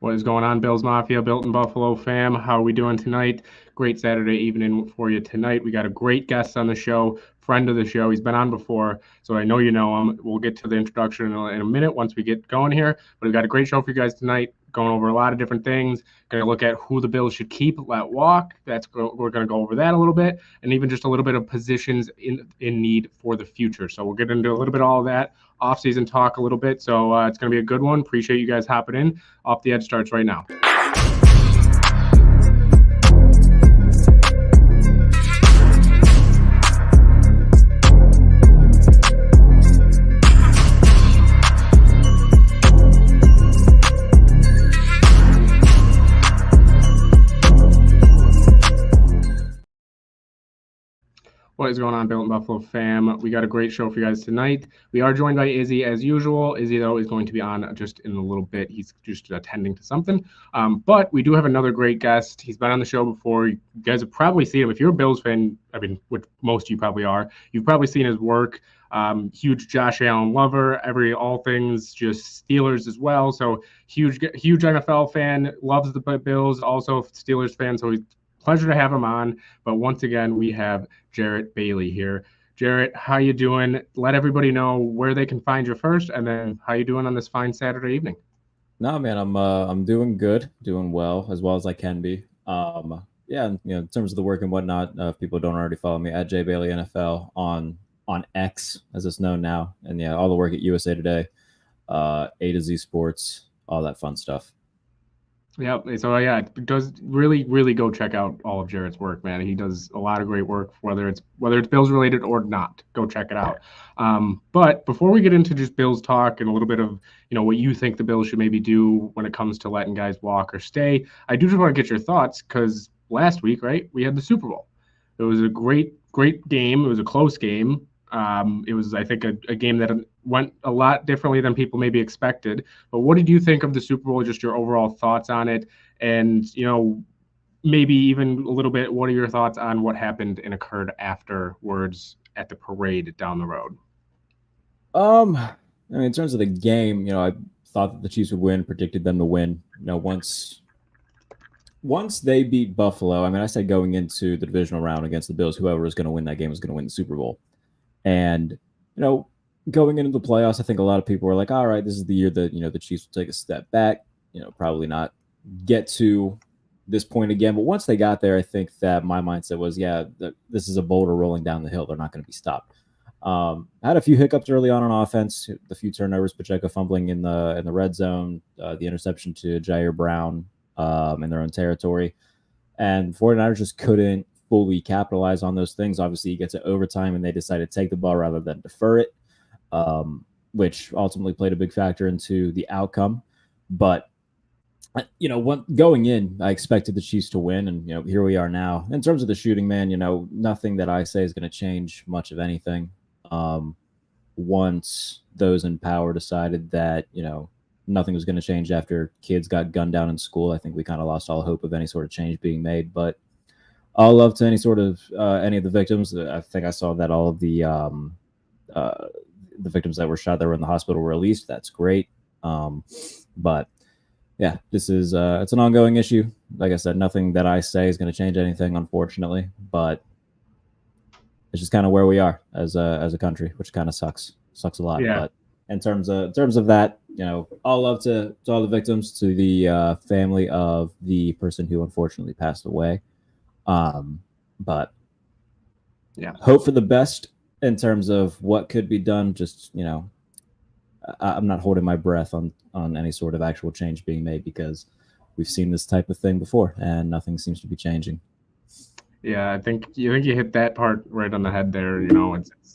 What is going on, Bills Mafia, Built in Buffalo fam? How are we doing tonight? Great Saturday evening for you tonight. We got a great guest on the show, friend of the show. He's been on before, so I know you know him. We'll get to the introduction in a minute once we get going here. But we've got a great show for you guys tonight, going over a lot of different things. Going to look at who the Bills should keep, let walk. We're going to go over that a little bit, and even just a little bit of positions in need for the future. So we'll get into a little bit of all of that. Off-season talk a little bit, so it's going to be a good one. Appreciate you guys hopping in. Off the Edge starts right now. What is going on, Built in Buffalo fam? We got a great show for you guys tonight. We are joined by Izzy as usual. Izzy, though, is going to be on just in a little bit. He's just attending to something. But we do have another great guest. He's been on the show before. You guys have probably seen him. If you're a Bills fan, I mean, which most of you probably are, you've probably seen his work. Huge Josh Allen lover, all things just Steelers as well. So huge NFL fan, loves the Bills, also Steelers fan. So he's pleasure to have him on. But once again, we have Jarrett Bailey here. Jarrett, how you doing? Let everybody know where they can find you first, and then how you doing on this fine Saturday evening? No, man, I'm doing good, doing well as I can be. Yeah, in terms of the work and whatnot, if people don't already follow me at J Bailey NFL on X, as it's known now, and yeah, all the work at USA Today, A to Z Sports, all that fun stuff. Yeah, so yeah, it does really go check out all of Jarrett's work, man. He does a lot of great work, whether it's Bills related or not. Go check it out. But before we get into just Bills talk and a little bit of what you think the Bills should maybe do when it comes to letting guys walk or stay, I do just want to get your thoughts because last week, right, we had the Super Bowl. It was a great game. It was a close game. It was, I think, a game that went a lot differently than people maybe expected. But what did you think of the Super Bowl? Just your overall thoughts on it, and maybe even a little bit. What are your thoughts on what happened and occurred afterwards at the parade down the road? I mean, in terms of the game, I thought that the Chiefs would win, predicted them to win. Once they beat Buffalo, I mean, I said going into the divisional round against the Bills, whoever was going to win that game was going to win the Super Bowl. And, going into the playoffs, I think a lot of people were like, all right, this is the year that, the Chiefs will take a step back, probably not get to this point again. But once they got there, I think that my mindset was, this is a boulder rolling down the hill. They're not going to be stopped. I had a few hiccups early on offense, the few turnovers, Pacheco fumbling in the red zone, the interception to Jair Brown in their own territory. And 49ers just couldn't fully capitalize on those things. Obviously, you get to overtime and they decided to take the ball rather than defer it, which ultimately played a big factor into the outcome. But going in, I expected the Chiefs to win, and here we are now. In terms of the shooting, man, nothing that I say is going to change much of anything. Once those in power decided that nothing was going to change after kids got gunned down in school, I think we kind of lost all hope of any sort of change being made. But all love to any of the victims. I think I saw that all of the victims that were shot that were in the hospital were released. That's great. But yeah, this is it's an ongoing issue. Like I said, nothing that I say is going to change anything, unfortunately. But it's just kind of where we are as a country, which kind of sucks a lot. Yeah. But in terms of that, all love to all the victims, to the family of the person who unfortunately passed away. But yeah, hope for the best in terms of what could be done. Just, I'm not holding my breath on any sort of actual change being made because we've seen this type of thing before and nothing seems to be changing. Yeah, I think you hit that part right on the head there.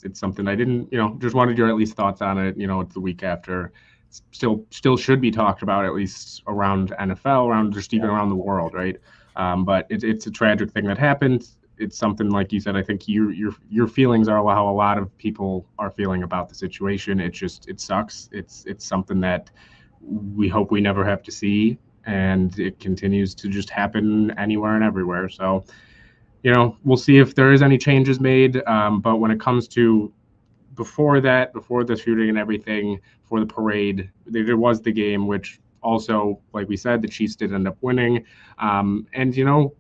It's something I didn't, just wanted your at least thoughts on it. It's the week after. It's still should be talked about at least around NFL, around just even around the world, right? But it's a tragic thing that happened. It's something, like you said, I think your feelings are how a lot of people are feeling about the situation. It sucks. It's something that we hope we never have to see, and it continues to just happen anywhere and everywhere. So, we'll see if there is any changes made. But when it comes to before the shooting and everything, for the parade, there was the game, which also, like we said, the Chiefs did end up winning. And,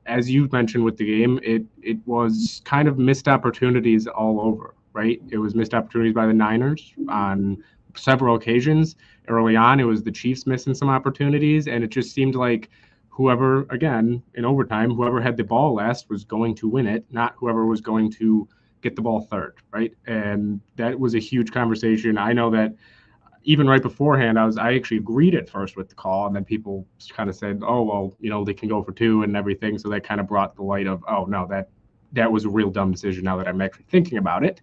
as you mentioned with the game, it was kind of missed opportunities all over, right? It was missed opportunities by the Niners on several occasions. Early on, it was the Chiefs missing some opportunities, and it just seemed like whoever, again, in overtime, whoever had the ball last was going to win it, not whoever was going to get the ball third, right? And that was a huge conversation. I know that even right beforehand, I actually agreed at first with the call, and then people kind of said, "Oh, well, they can go for two and everything." So that kind of brought the light of, "Oh no, that was a real dumb decision." Now that I'm actually thinking about it,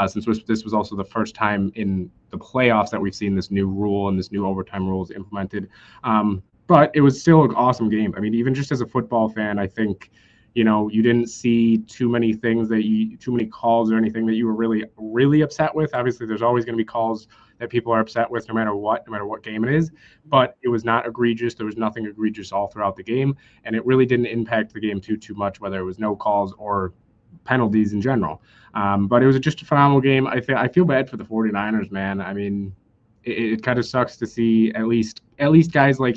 since this was also the first time in the playoffs that we've seen this new rule and this new overtime rules implemented. But it was still an awesome game. I mean, even just as a football fan, I think, you didn't see too many too many calls or anything that you were really, really upset with. Obviously, there's always going to be calls that people are upset with no matter what game it is. But it was not egregious. There was nothing egregious all throughout the game. And it really didn't impact the game too much, whether it was no calls or penalties in general. But it was just a phenomenal game. I feel bad for the 49ers, man. I mean, it kind of sucks to see at least guys like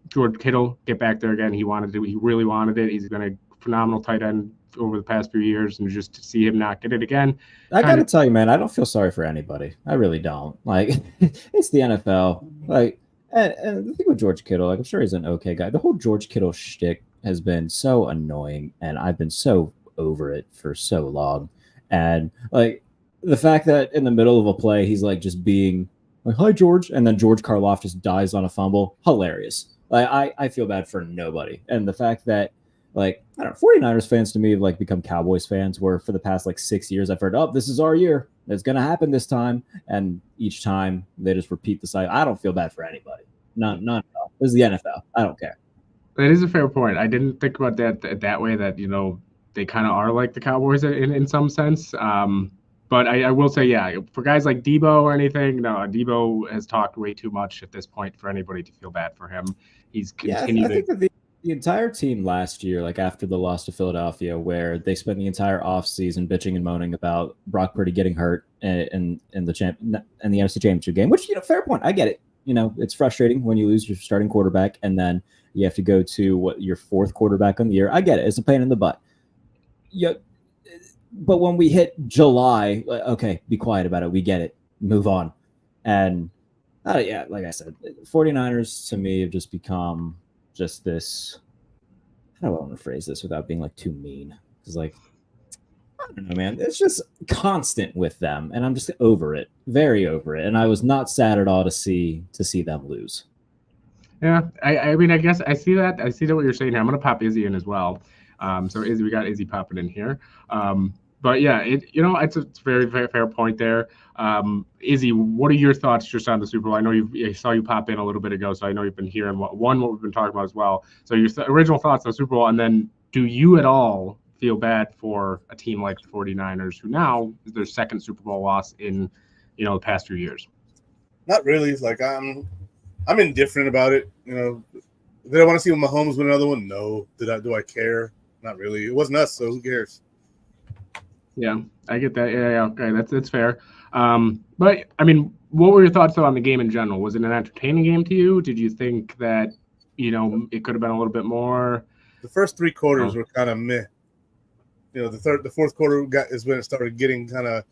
George Kittle get back there again. He really wanted it. He's been a phenomenal tight end over the past few years, and just to see him not get it again. I got to tell you, man, I don't feel sorry for anybody. I really don't. Like, it's the NFL. Like, and the thing with George Kittle, like, I'm sure he's an okay guy. The whole George Kittle shtick has been so annoying, and I've been so over it for so long. And like the fact that in the middle of a play, he's like just being like, "Hi, George," and then George Karloff just dies on a fumble. Hilarious. Like, I feel bad for nobody. And the fact that, like, I don't know, 49ers fans to me have like become Cowboys fans, where for the past like 6 years I've heard, "Oh, this is our year. It's going to happen this time." And each time they just repeat the cycle. I don't feel bad for anybody. Not at all. This is the NFL. I don't care. That is a fair point. I didn't think about that way, that, they kind of are like the Cowboys in some sense. But I will say, yeah, for guys like Debo or anything, no, Debo has talked way too much at this point for anybody to feel bad for him. He's continued. Yeah, I think that the entire team last year, like after the loss to Philadelphia, where they spent the entire offseason bitching and moaning about Brock Purdy getting hurt in the NFC Championship game, which, fair point. I get it. It's frustrating when you lose your starting quarterback and then you have to go to your fourth quarterback on the year. I get it. It's a pain in the butt. Yeah. But when we hit July, okay, be quiet about it. We get it. Move on. And yeah, like I said, 49ers to me have just become just this. How do I want to phrase this without being like too mean? Because I don't know, man. It's just constant with them, and I'm just over it, very over it. And I was not sad at all to see them lose. Yeah, I mean, I guess I see that. I see what you're saying here. I'm gonna pop Izzy in as well. So Izzy, we got Izzy popping in here. But yeah, it's a very, very fair point there. Izzy, what are your thoughts just on the Super Bowl? I saw you pop in a little bit ago, so I know you've been hearing what we've been talking about as well. So your original thoughts on the Super Bowl, and then do you at all feel bad for a team like the 49ers, who now is their second Super Bowl loss in, the past few years? Not really. It's like I'm indifferent about it. Did I want to see Mahomes win another one? No. Do I care? Not really. It wasn't us, so who cares? Yeah, I get that. Yeah, okay, that's fair. But I mean, what were your thoughts though on the game in general? Was it an entertaining game to you? Did you think that it could have been a little bit more? The first three quarters were kind of meh. The fourth quarter is when it started getting kind of a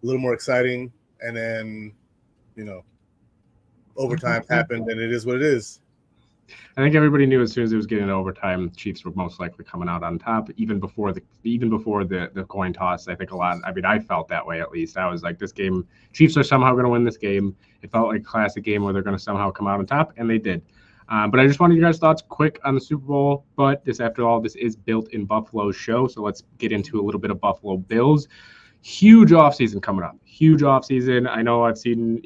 little more exciting, and then overtime happened, and it is what it is. I think everybody knew as soon as it was getting to overtime, the Chiefs were most likely coming out on top. Even before the coin toss, I think I felt that way at least. I was like, this game, Chiefs are somehow going to win this game. It felt like a classic game where they're going to somehow come out on top, and they did. But I just wanted you guys' thoughts quick on the Super Bowl. But after all, this is Built in Buffalo's show, so let's get into a little bit of Buffalo Bills. Huge offseason coming up. Huge offseason. I know I've seen,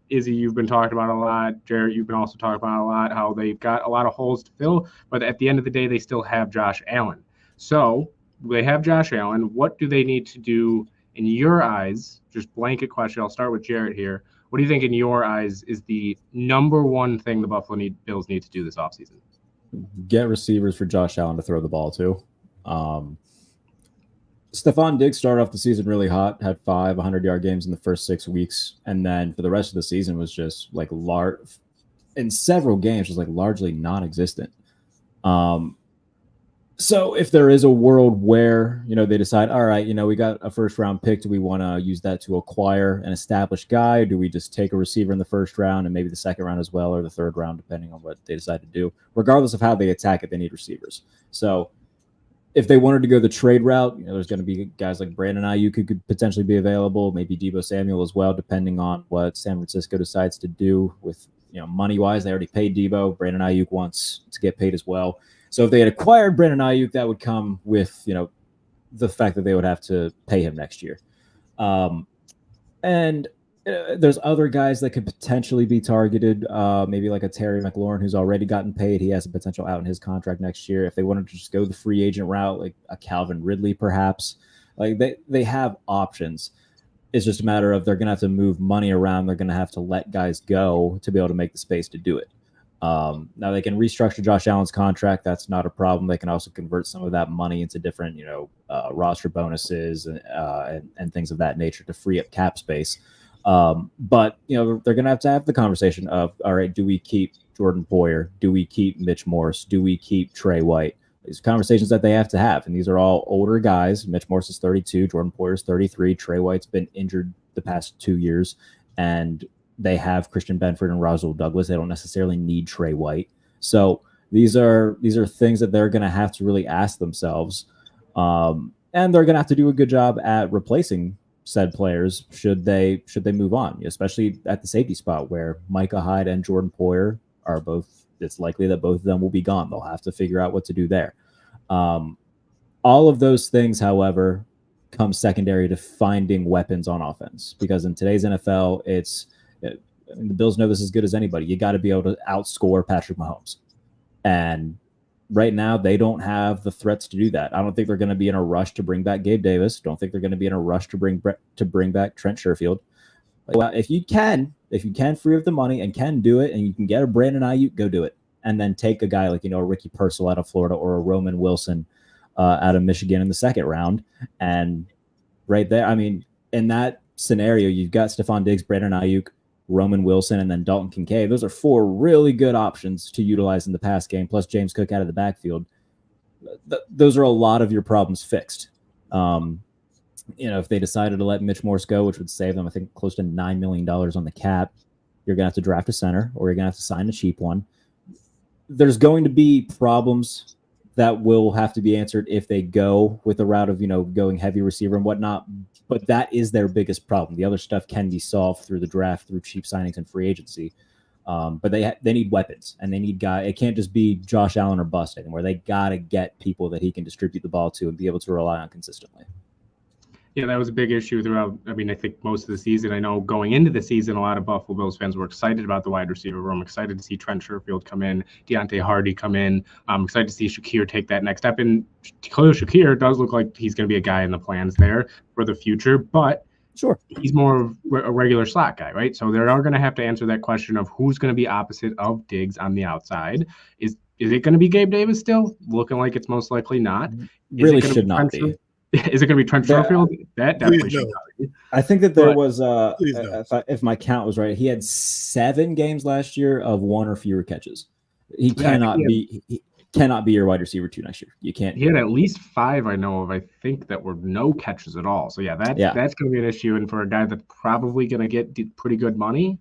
Izzy, you've been talking about a lot. Jarrett, you've been also talking about a lot, how they've got a lot of holes to fill. But at the end of the day, they still have Josh Allen. So they have Josh Allen. What do they need to do in your eyes? Just blanket question. I'll start with Jarrett here. What do you think in your eyes is the number one thing the Buffalo Bills need to do this offseason? Get receivers for Josh Allen to throw the ball to. Stephon Diggs started off the season really hot, had 5 100-yard games in the first 6 weeks, and then for the rest of the season was just like in several games was like largely non-existent. So if there is a world where, they decide, all right, we got a first round pick, do we want to use that to acquire an established guy? Or do we just take a receiver in the first round and maybe the second round as well, or the third round, depending on what they decide to do? Regardless of how they attack it, they need receivers. So if they wanted to go the trade route, there's going to be guys like Brandon Ayuk who could potentially be available, maybe Deebo Samuel as well, depending on what San Francisco decides to do with, money-wise. They already paid Deebo. Brandon Ayuk wants to get paid as well. So if they had acquired Brandon Ayuk, that would come with, the fact that they would have to pay him next year. And there's other guys that could potentially be targeted, maybe like a Terry McLaurin who's already gotten paid. He has a potential out in his contract next year. If they wanted to just go the free agent route, like a Calvin Ridley perhaps, like they have options. It's just a matter of they're going to have to move money around. They're going to have to let guys go to be able to make the space to do it. Now they can restructure Josh Allen's contract. That's not a problem. They can also convert some of that money into different, roster bonuses and things of that nature to free up cap space. But they're going to have the conversation of, all right, do we keep Jordan Poyer? Do we keep Mitch Morse? Do we keep Trey White? These are conversations that they have to have. And these are all older guys. Mitch Morse is 32. Jordan Poyer is 33. Trey White's been injured the past 2 years. And they have Christian Benford and Rasul Douglas. They don't necessarily need Trey White. So these are things that they're going to have to really ask themselves. And they're going to have to do a good job at replacing said players should they move on, especially at the safety spot where Micah Hyde and Jordan Poyer are both. It's likely that both of them will be gone. They'll have to figure out what to do there. All of those things, however, come secondary to finding weapons on offense, because in today's NFL, the Bills know this as good as anybody. You got to be able to outscore Patrick Mahomes. And right now, they don't have the threats to do that. I don't think they're going to be in a rush to bring back Gabe Davis. Don't think they're going to be in a rush to bring back Trent Sherfield. Well, if you can free up the money and can do it, and you can get a Brandon Ayuk, go do it. And then take a guy like, a Ricky Purcell out of Florida or a Roman Wilson out of Michigan in the second round. And right there, in that scenario, you've got Stephon Diggs, Brandon Ayuk, Roman Wilson, and then Dalton Kincaid. Those are 4 really good options to utilize in the pass game, plus James Cook out of the backfield. Those are a lot of your problems fixed. If they decided to let Mitch Morse go, which would save them, I think, close to $9 million on the cap, you're going to have to draft a center, or you're going to have to sign a cheap one. There's going to be problems that will have to be answered if they go with the route of, going heavy receiver and whatnot. But that is their biggest problem. The other stuff can be solved through the draft, through cheap signings and free agency. But they need weapons, and they need guys. It can't just be Josh Allen or bust anymore. They got to get people that he can distribute the ball to and be able to rely on consistently. Yeah, that was a big issue throughout. I think most of the season. I know going into the season, a lot of Buffalo Bills fans were excited about the wide receiver room, excited to see Trent Sherfield come in, Deontay Hardy come in. I'm excited to see Shakir take that next step. And Khalil Shakir does look like he's going to be a guy in the plans there for the future, but sure, he's more of a regular slot guy, right? So they are going to have to answer that question of who's going to be opposite of Diggs on the outside. Is it going to be Gabe Davis still? Looking like it's most likely not. Really should not be. Is it going to be Trent Sherfield? That definitely should not be. I think that there was, if my count was right, he had 7 games last year of 1 or fewer catches. He cannot be your wide receiver 2 next year. You can't. He had at least 5 I know of, I think, that were no catches at all. So that's going to be an issue. And for a guy that's probably going to get pretty good money,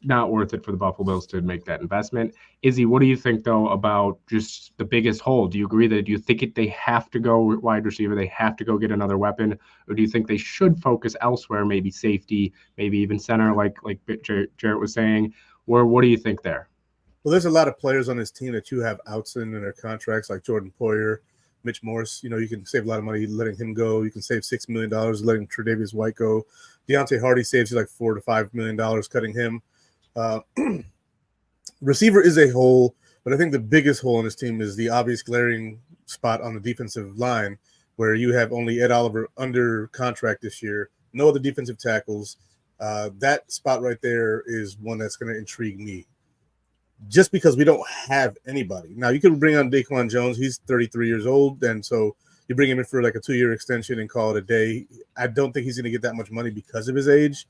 not worth it for the Buffalo Bills to make that investment. Izzy, what do you think, though, about just the biggest hole? Do you agree that you think they have to go wide receiver, they have to go get another weapon, or do you think they should focus elsewhere, maybe safety, maybe even center, like Jarrett was saying? What do you think there? Well, there's a lot of players on this team that you have outs in their contracts, like Jordan Poyer, Mitch Morse. You can save a lot of money letting him go. You can save $6 million letting Tre'Davious White go. Deontay Hardy saves you like $4 to $5 million cutting him. Receiver is a hole, but I think the biggest hole on this team is the obvious glaring spot on the defensive line, where you have only Ed Oliver under contract this year, no other defensive tackles. That spot right there is one that's going to intrigue me, just because we don't have anybody. Now, you could bring on Daquan Jones. He's 33 years old, and so you bring him in for like a 2-year extension and call it a day. I don't think he's going to get that much money because of his age.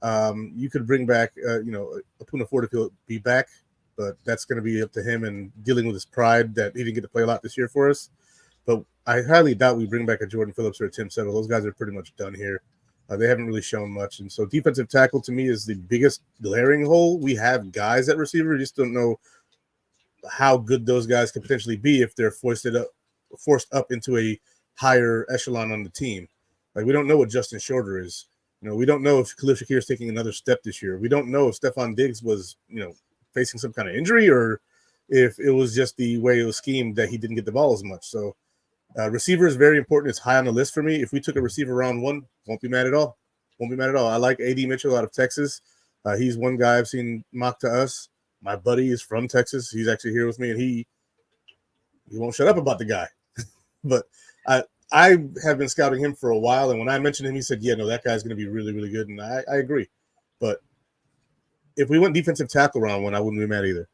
You could bring back, Apuna Ford if he'll be back but that's going to be up to him and dealing with his pride that he didn't get to play a lot this year for us. But I highly doubt we bring back a Jordan Phillips or a Tim Settle. Those guys are pretty much done here. They haven't really shown much. And so defensive tackle to me is the biggest glaring hole. We have guys at receiver. We just don't know how good those guys could potentially be if they're forced up into a higher echelon on the team. Like, we don't know what Justin Shorter is. We don't know if Khalil Shakir is taking another step this year. We don't know if Stephon Diggs was, facing some kind of injury or if it was just the way it was schemed that he didn't get the ball as much. So receiver is very important. It's high on the list for me. If we took a receiver round 1, won't be mad at all. I like A.D. Mitchell out of Texas. He's one guy I've seen mock to us. My buddy is from Texas. He's actually here with me, and he won't shut up about the guy. But I have been scouting him for a while, and when I mentioned him, he said, yeah, no, that guy's going to be really, really good, and I agree. But if we went defensive tackle round 1, I wouldn't be mad either.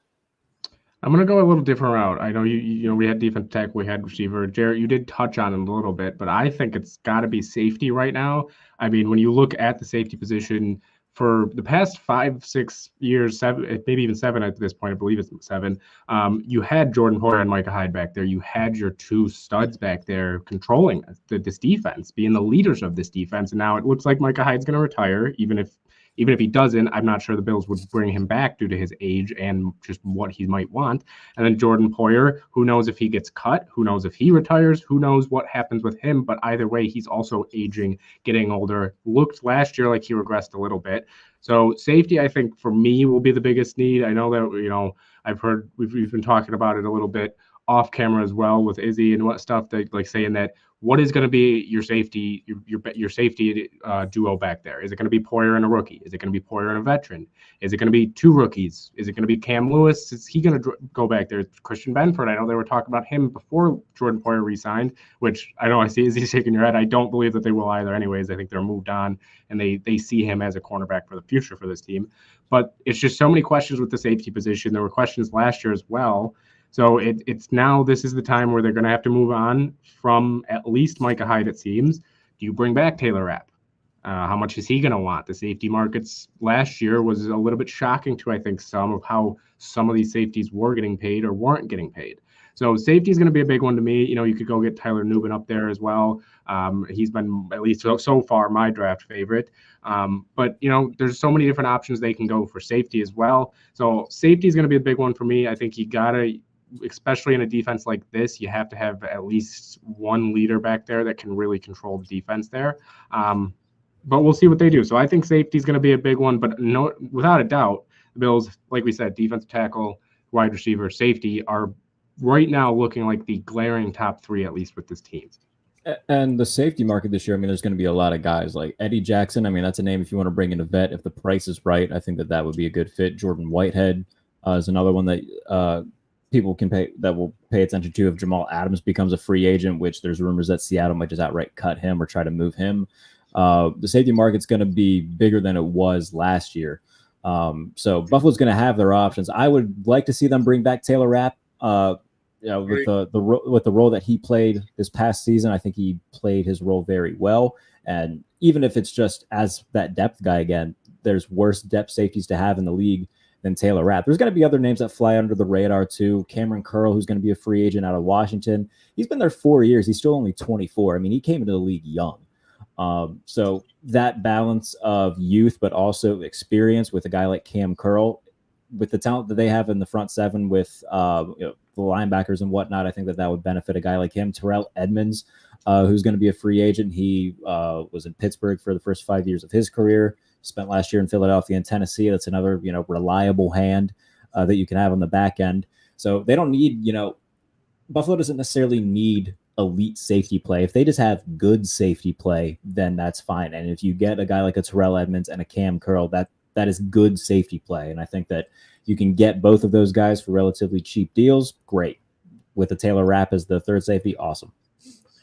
I'm going to go a little different route. I know we had defensive tackle, we had receiver. Jarrett, you did touch on it a little bit, but I think it's got to be safety right now. I mean, when you look at the safety position for the past 5-6 years, 7, maybe even 7 at this point, I believe it's 7, you had Jordan Poyer and Micah Hyde back there. You had your 2 studs back there controlling this defense, being the leaders of this defense. And now it looks like Micah Hyde's going to retire, even if he doesn't. I'm not sure the Bills would bring him back due to his age and just what he might want. And then Jordan Poyer, who knows if he gets cut, who knows if he retires, who knows what happens with him. But either way, he's also aging, getting older. Looked last year like he regressed a little bit. So safety, I think, for me, will be the biggest need. I know that, I've heard we've been talking about it a little bit off camera as well with Izzy and what stuff, that like saying that what is going to be your safety, your safety duo back there? Is it going to be Poyer and a rookie? Is it going to be Poyer and a veteran? Is it going to be 2 rookies? Is it going to be Cam Lewis? Is he going to go back there? Christian Benford, I know they were talking about him before Jordan Poyer re-signed, which I know I see Izzy shaking your head. I don't believe that they will either anyways. I think they're moved on and they see him as a cornerback for the future for this team. But it's just so many questions with the safety position. There were questions last year as well. So it's now, this is the time where they're going to have to move on from at least Micah Hyde, it seems. Do you bring back Taylor Rapp? How much is he going to want? The safety markets last year was a little bit shocking to, I think, some of how some of these safeties were getting paid or weren't getting paid. So safety is going to be a big one to me. You could go get Tyler Nubin up there as well. He's been, at least so far, my draft favorite. But, there's so many different options they can go for safety as well. So safety is going to be a big one for me. I think you got to, especially in a defense like this, you have to have at least one leader back there that can really control the defense there. But we'll see what they do. So I think safety is going to be a big one, but no, without a doubt, the Bills, like we said, defensive tackle, wide receiver, safety are right now looking like the glaring top 3, at least with this team. And the safety market this year, there's going to be a lot of guys like Eddie Jackson. That's a name if you want to bring in a vet. If the price is right, I think that would be a good fit. Jordan Whitehead is another one that people will pay attention to if Jamal Adams becomes a free agent, which there's rumors that Seattle might just outright cut him or try to move him. The safety market's going to be bigger than it was last year. So Buffalo's going to have their options. I would like to see them bring back Taylor Rapp. With the role that he played this past season, I think he played his role very well. And even if it's just as that depth guy again, there's worse depth safeties to have in the league than Taylor Rapp. There's going to be other names that fly under the radar too. Cameron Curl, who's going to be a free agent out of Washington. He's been there 4 years. He's still only 24. He came into the league young. So that balance of youth, but also experience with a guy like Cam Curl, with the talent that they have in the front 7 with the linebackers and whatnot, I think that would benefit a guy like him. Terrell Edmonds, who's going to be a free agent. He was in Pittsburgh for the first 5 years of his career. Spent last year in Philadelphia and Tennessee. That's another, reliable hand that you can have on the back end. So they don't need, Buffalo doesn't necessarily need elite safety play. If they just have good safety play, then that's fine. And if you get a guy like a Terrell Edmonds and a Cam Curl, that is good safety play. And I think that you can get both of those guys for relatively cheap deals. Great. With the Taylor Rapp as the third safety, awesome.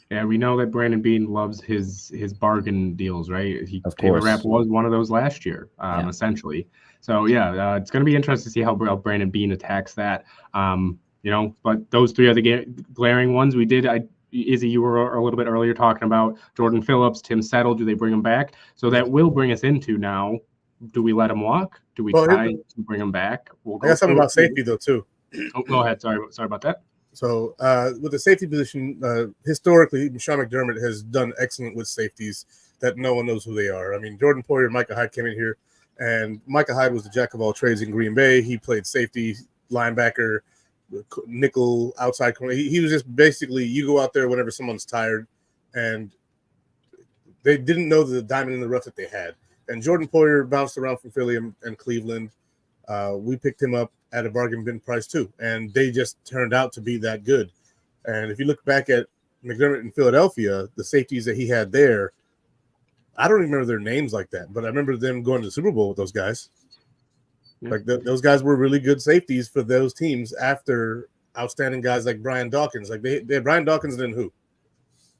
Yeah, we know that Brandon Beane loves his bargain deals, right? Taylor Rapp was one of those last year, essentially. So it's going to be interesting to see how Brandon Beane attacks that. But those 3 are the glaring ones. Izzy, you were a little bit earlier talking about Jordan Phillips, Tim Settle. Do they bring him back? So that will bring us into now Do we let him walk? Do we Well, try to bring him back? We'll I got something through about safety though too. Oh, go ahead. Sorry about that. So with the safety position, historically, Sean McDermott has done excellent with safeties that no one knows who they are. I mean, Jordan Poyer and Micah Hyde came in here, and Micah Hyde was the jack of all trades in Green Bay. He played safety, linebacker, nickel, outside corner. He was just basically, you go out there whenever someone's tired, and they didn't know the diamond in the rough that they had. And Jordan Poyer bounced around from Philly and Cleveland. We picked him up at a bargain bin price too, and they just turned out to be that good. And if you look back at McDermott in Philadelphia, the safeties that he had there, I don't remember their names like that, but I remember them going to the Super Bowl with those guys. Yeah. Like those guys were really good safeties for those teams after outstanding guys like Brian Dawkins. Like they had Brian Dawkins and then who?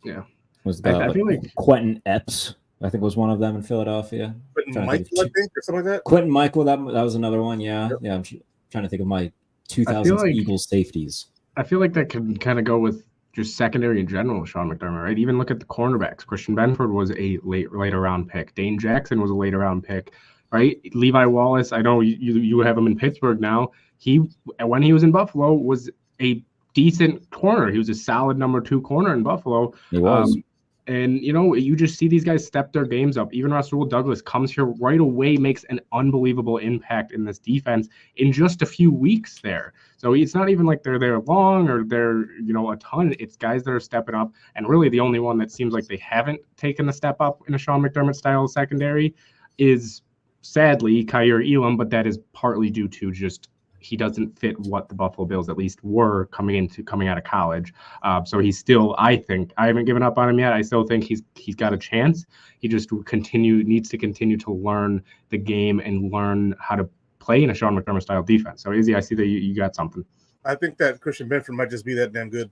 Yeah, was I feel like Quentin Epps. I think was one of them in Philadelphia. Quentin Michael, I think, or something like that. Quentin Michael, that was another one. Yeah, yep. Yeah. I'm trying to think of my 2000s Eagles safeties. I feel like that can kind of go with just secondary in general, Sean McDermott, right? Even look at the cornerbacks. Christian Benford was a later round pick. Dane Jackson was a later round pick, right? Levi Wallace, I know you have him in Pittsburgh now. When he was in Buffalo, was a decent corner. He was a solid number 2 corner in Buffalo. He was. And, you just see these guys step their games up. Even Rasul Douglas comes here right away, makes an unbelievable impact in this defense in just a few weeks there. So it's not even like they're there long or they're, a ton. It's guys that are stepping up. And really the only one that seems like they haven't taken a step up in a Sean McDermott style secondary is, sadly, Kaiir Elam, but that is partly due to just he doesn't fit what the Buffalo Bills at least were coming out of college. So he's still, I think, I haven't given up on him yet. I still think he's got a chance. He just needs to continue to learn the game and learn how to play in a Sean McDermott style defense. So Izzy, I see that you got something. I think that Christian Benford might just be that damn good.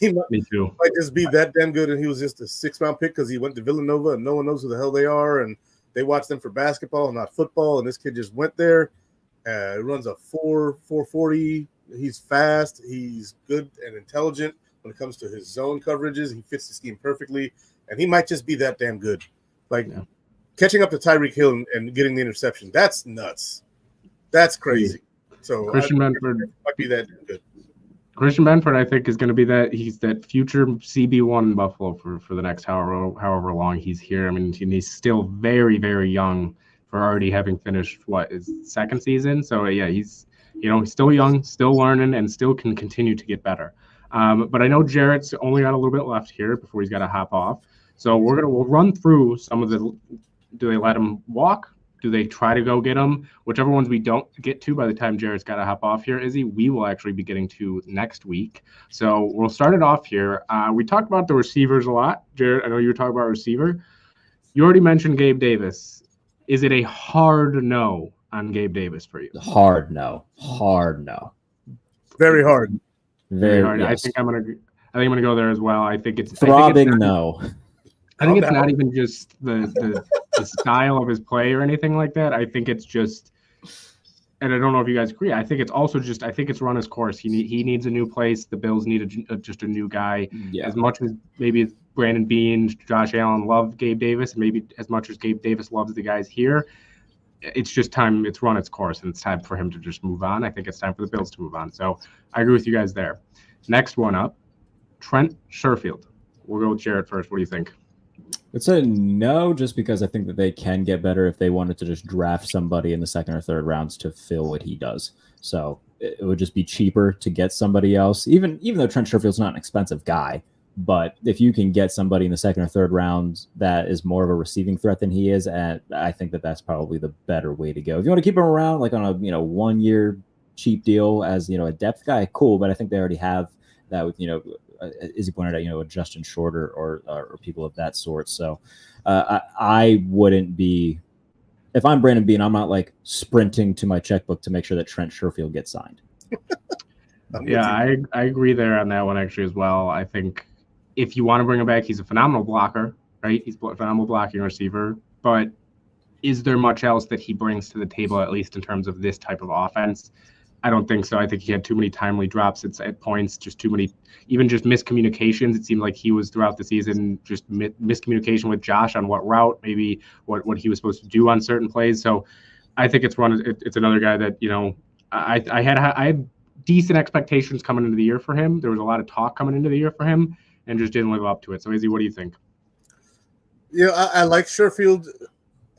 He Me too. Might just be that damn good, and he was just a 6th-round pick because he went to Villanova and no one knows who the hell they are, and they watch them for basketball and not football, and this kid just went there. Runs a 4.40. He's fast. He's good and intelligent when it comes to his zone coverages. He fits the scheme perfectly, and he might just be that damn good. Catching up to Tyreek Hill and getting the interception, that's nuts. That's crazy. So Christian Benford might be that good. Christian Benford, I think, is going to be he's that future CB1 in Buffalo for the next however long he's here. I mean, he's still very, very young for already having finished his 2nd season. So yeah, he's still young, still learning, and still can continue to get better. But I know Jarrett's only got a little bit left here before he's got to hop off. So we'll run through some of the. Do they let him walk? Do they try to go get him? Whichever ones we don't get to by the time Jarrett's got to hop off here, Izzy, we will actually be getting to next week. So we'll start it off here. We talked about the receivers a lot. Jarrett, I know you were talking about receiver. You already mentioned Gabe Davis. Is it a hard no on Gabe Davis for you? Hard no. Very hard. Very hard. Yes. I think I'm gonna go there as well. I think it's throbbing no. I think it's not even just the style of his play or anything like that. I think it's just, and I don't know if you guys agree. I think it's also just, I think it's run his course. He needs a new place. The Bills need just a new guy. Yeah. As much as maybe Brandon Beane, Josh Allen love Gabe Davis, maybe as much as Gabe Davis loves the guys here, it's just time. It's run its course, and it's time for him to just move on. I think it's time for the Bills to move on. So I agree with you guys there. Next one up, Trent Sherfield. We'll go with Jarrett first. What do you think? It's a no, just because I think that they can get better if they wanted to just draft somebody in the 2nd or 3rd rounds to fill what he does. So it would just be cheaper to get somebody else, even though Trent Sherfield's not an expensive guy. But if you can get somebody in the 2nd or 3rd round that is more of a receiving threat than he is, and I think that that's probably the better way to go. If you want to keep him around like on a 1-year cheap deal as a depth guy, cool. But I think they already have that with as he pointed out, a Justin Shorter or people of that sort. So I wouldn't be, if I'm Brandon Beane, I'm not like sprinting to my checkbook to make sure that Trent Sherfield gets signed. Yeah, I agree there on that one actually as well. I think if you want to bring him back, he's a phenomenal blocker, right? He's a phenomenal blocking receiver, but is there much else that he brings to the table, at least in terms of this type of offense? I don't think so. I think he had too many timely drops at points, just too many, even just miscommunications. It seemed like he was throughout the season just miscommunication with Josh on what route, maybe what he was supposed to do on certain plays. So I think it's another guy that, I had decent expectations coming into the year for him. There was a lot of talk coming into the year for him and just didn't live up to it. So Izzy, what do you think? Yeah, I like Sherfield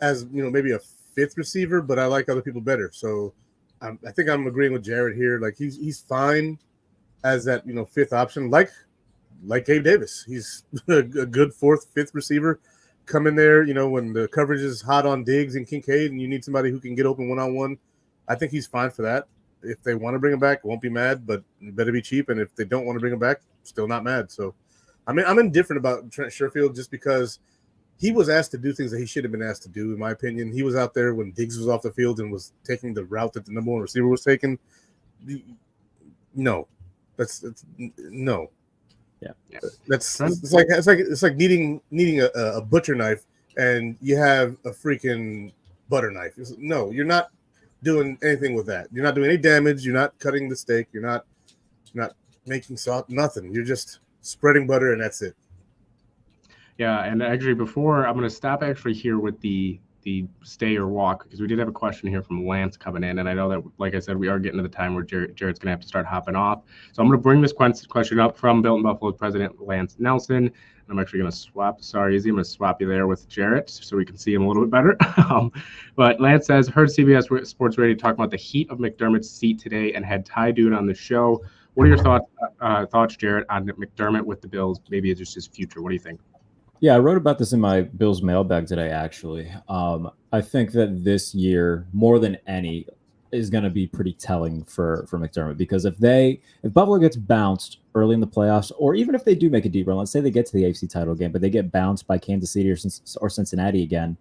as, maybe a fifth receiver, but I like other people better. So I think I'm agreeing with Jared here. Like he's fine as that, fifth option, like Gabe Davis. He's a good fourth, fifth receiver. Come in there, when the coverage is hot on Diggs and Kincaid and you need somebody who can get open one-on-one. I think he's fine for that. If they want to bring him back, I won't be mad, but it better be cheap. And if they don't want to bring him back, still not mad. So I'm indifferent about Trent Sherfield just because he was asked to do things that he should have been asked to do, in my opinion. He was out there when Diggs was off the field and was taking the route that the number one receiver was taking. No, that's no. Yeah, it's like needing a butcher knife and you have a freaking butter knife. No, you're not doing anything with that. You're not doing any damage. You're not cutting the steak. You're not making salt. Nothing. You're just spreading butter and that's it. Yeah, and actually, before I'm going to stop actually here with the stay or walk, because we did have a question here from Lance coming in, and I know that, like I said, we are getting to the time where Jared's going to have to start hopping off. So I'm going to bring this question up from Built in Buffalo's president, Lance Nelson. And I'm actually going to swap. Sorry, Izzy, I'm going to swap you there with Jared so we can see him a little bit better. But Lance says, heard CBS Sports Radio talking about the heat of McDermott's seat today and had Ty Dude on the show. What are your thoughts, Jared, on McDermott with the Bills? Maybe it's just his future. What do you think? Yeah, I wrote about this in my Bills mailbag today, actually. I think that this year, more than any, is going to be pretty telling for McDermott, because if Buffalo gets bounced early in the playoffs, or even if they do make a deep run, let's say they get to the AFC title game, but they get bounced by Kansas City or Cincinnati again,